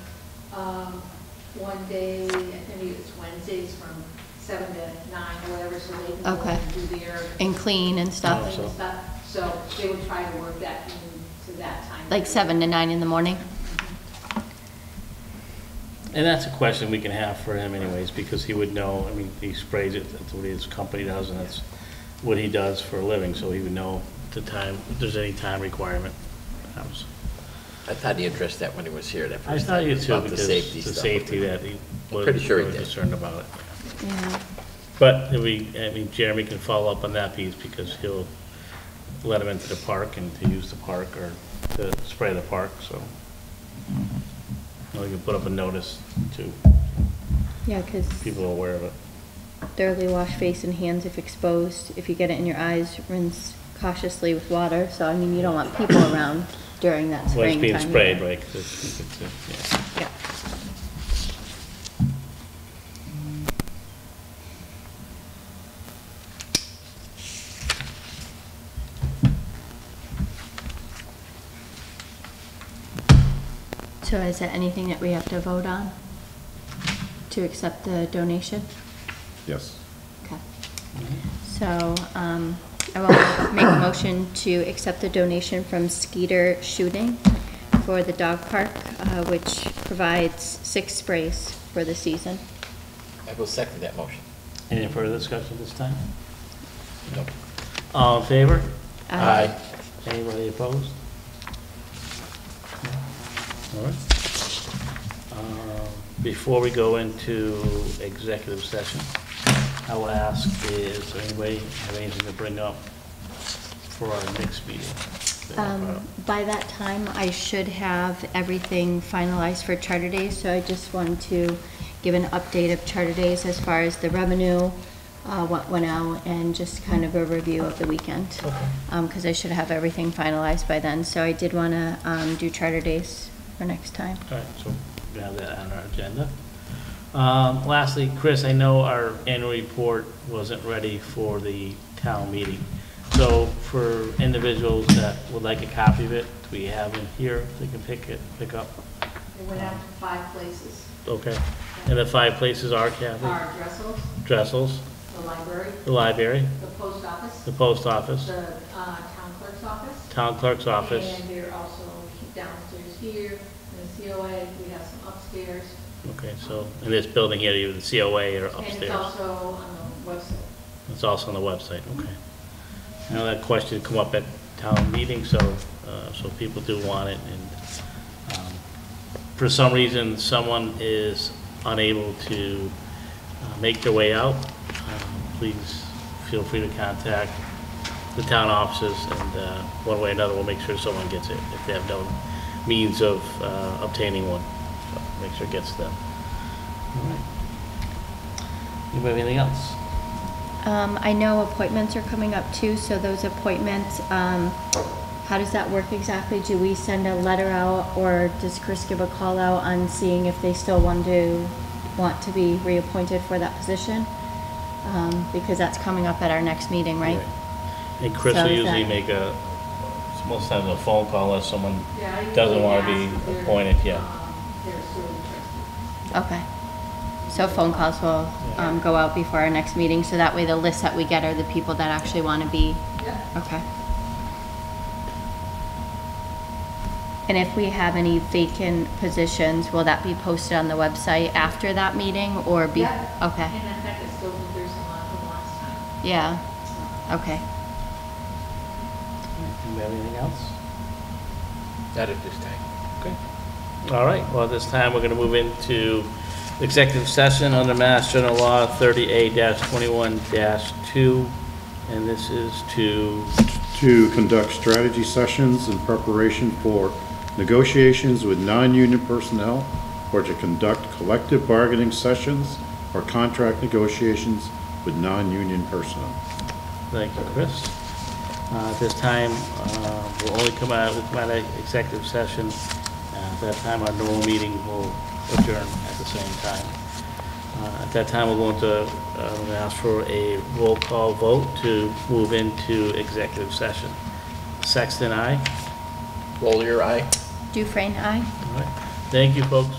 one day, I think it's Wednesdays from 7 to 9 or whatever, so they can go Okay. and do their and clean and stuff, cleaning and stuff. So they would try to work that into that time. like 7 to 9 in the morning. And that's a question we can have for him anyways, because he would know, I mean, he sprays it, that's what his company does, and that's what he does for a living, so he would know the time, if there's any time requirement. I thought he addressed that when he was here that I first thought time. you too, About the because safety the stuff. safety that he was Pretty sure he was did. concerned about it. Yeah. But I mean, Jeremy can follow up on that piece, because he'll let him into the park and to use the park or to spray the park, so. You know, you can put up a notice to Yeah, because people aware of it. thoroughly wash face and hands if exposed. If you get it in your eyes, rinse cautiously with water. So, I mean, you don't want people around during that Well, spraying it's being time sprayed, either. right? 'Cause yeah. Yeah. So is there anything that we have to vote on to accept the donation? Yes. Okay. So, I will make a motion to accept the donation from Skeeter Shooting for the dog park, which provides 6 sprays for the season. I will second that motion. Any further discussion this time? Nope. All in favor? Aye. Anybody opposed? All right. Before we go into executive session, I will ask, is there anybody have anything to bring up for our next meeting? By that time, I should have everything finalized for Charter Days, so I just wanted to give an update of Charter Days as far as the revenue, what went out, and just kind of a review of the weekend. Okay. Because I should have everything finalized by then, so I did want to do Charter Days for next time. All right, so we have that on our agenda. Lastly, Chris, I know our annual report wasn't ready for the town meeting. So for individuals that would like a copy of it, do we have it here? They can pick up? It went out to 5 places. Okay. And the 5 places are, Kathy? Our Dressels, Dressels, the library, the library, the post office, the post office, the town clerk's office. town clerk's office. And they're also downstairs here, in the COA, we have some upstairs. Okay, so in this building here, either the COA or And it's upstairs? also on the website. It's also on the website, okay. I know that question come up at town meeting, so people do want it, and for some reason, someone is unable to make their way out, please feel free to contact the town offices, and one way or another, we'll make sure someone gets it, if they have no means of obtaining one, so make sure it gets to them. All right. Anybody have anything else? I know appointments are coming up too, so those appointments, how does that work exactly? Do we send a letter out, or does Chris give a call out on seeing if they still want to be reappointed for that position? Because that's coming up at our next meeting, right? And Chris So will is usually that- make most times a phone call unless someone Yeah, I doesn't usually want to ask be if they're, appointed, yeah. They're still interested. Okay. So phone calls will go out before our next meeting, so that way the lists that we get are the people that actually want to be, Yep. okay. And if we have any vacant positions, will that be posted on the website after that meeting, or be? Yeah. Okay, And in fact, it's still, there's some on from last time. yeah, okay. Do you have anything else? Not at this time. Okay. All right, well, at this time, we're going to move into executive session under Mass General Law 30A-21-2, and this is To conduct strategy sessions in preparation for negotiations with non-union personnel, or to conduct collective bargaining sessions or contract negotiations with non-union personnel. Thank you, Chris. At this time, we'll come out of executive session. At that time, our normal meeting will adjourn at the same time. At that time, we'll go into, I'm going to ask for a roll call vote to move into executive session. Sexton, aye? Roll your eye. Dufresne, aye? All right. Thank you, folks.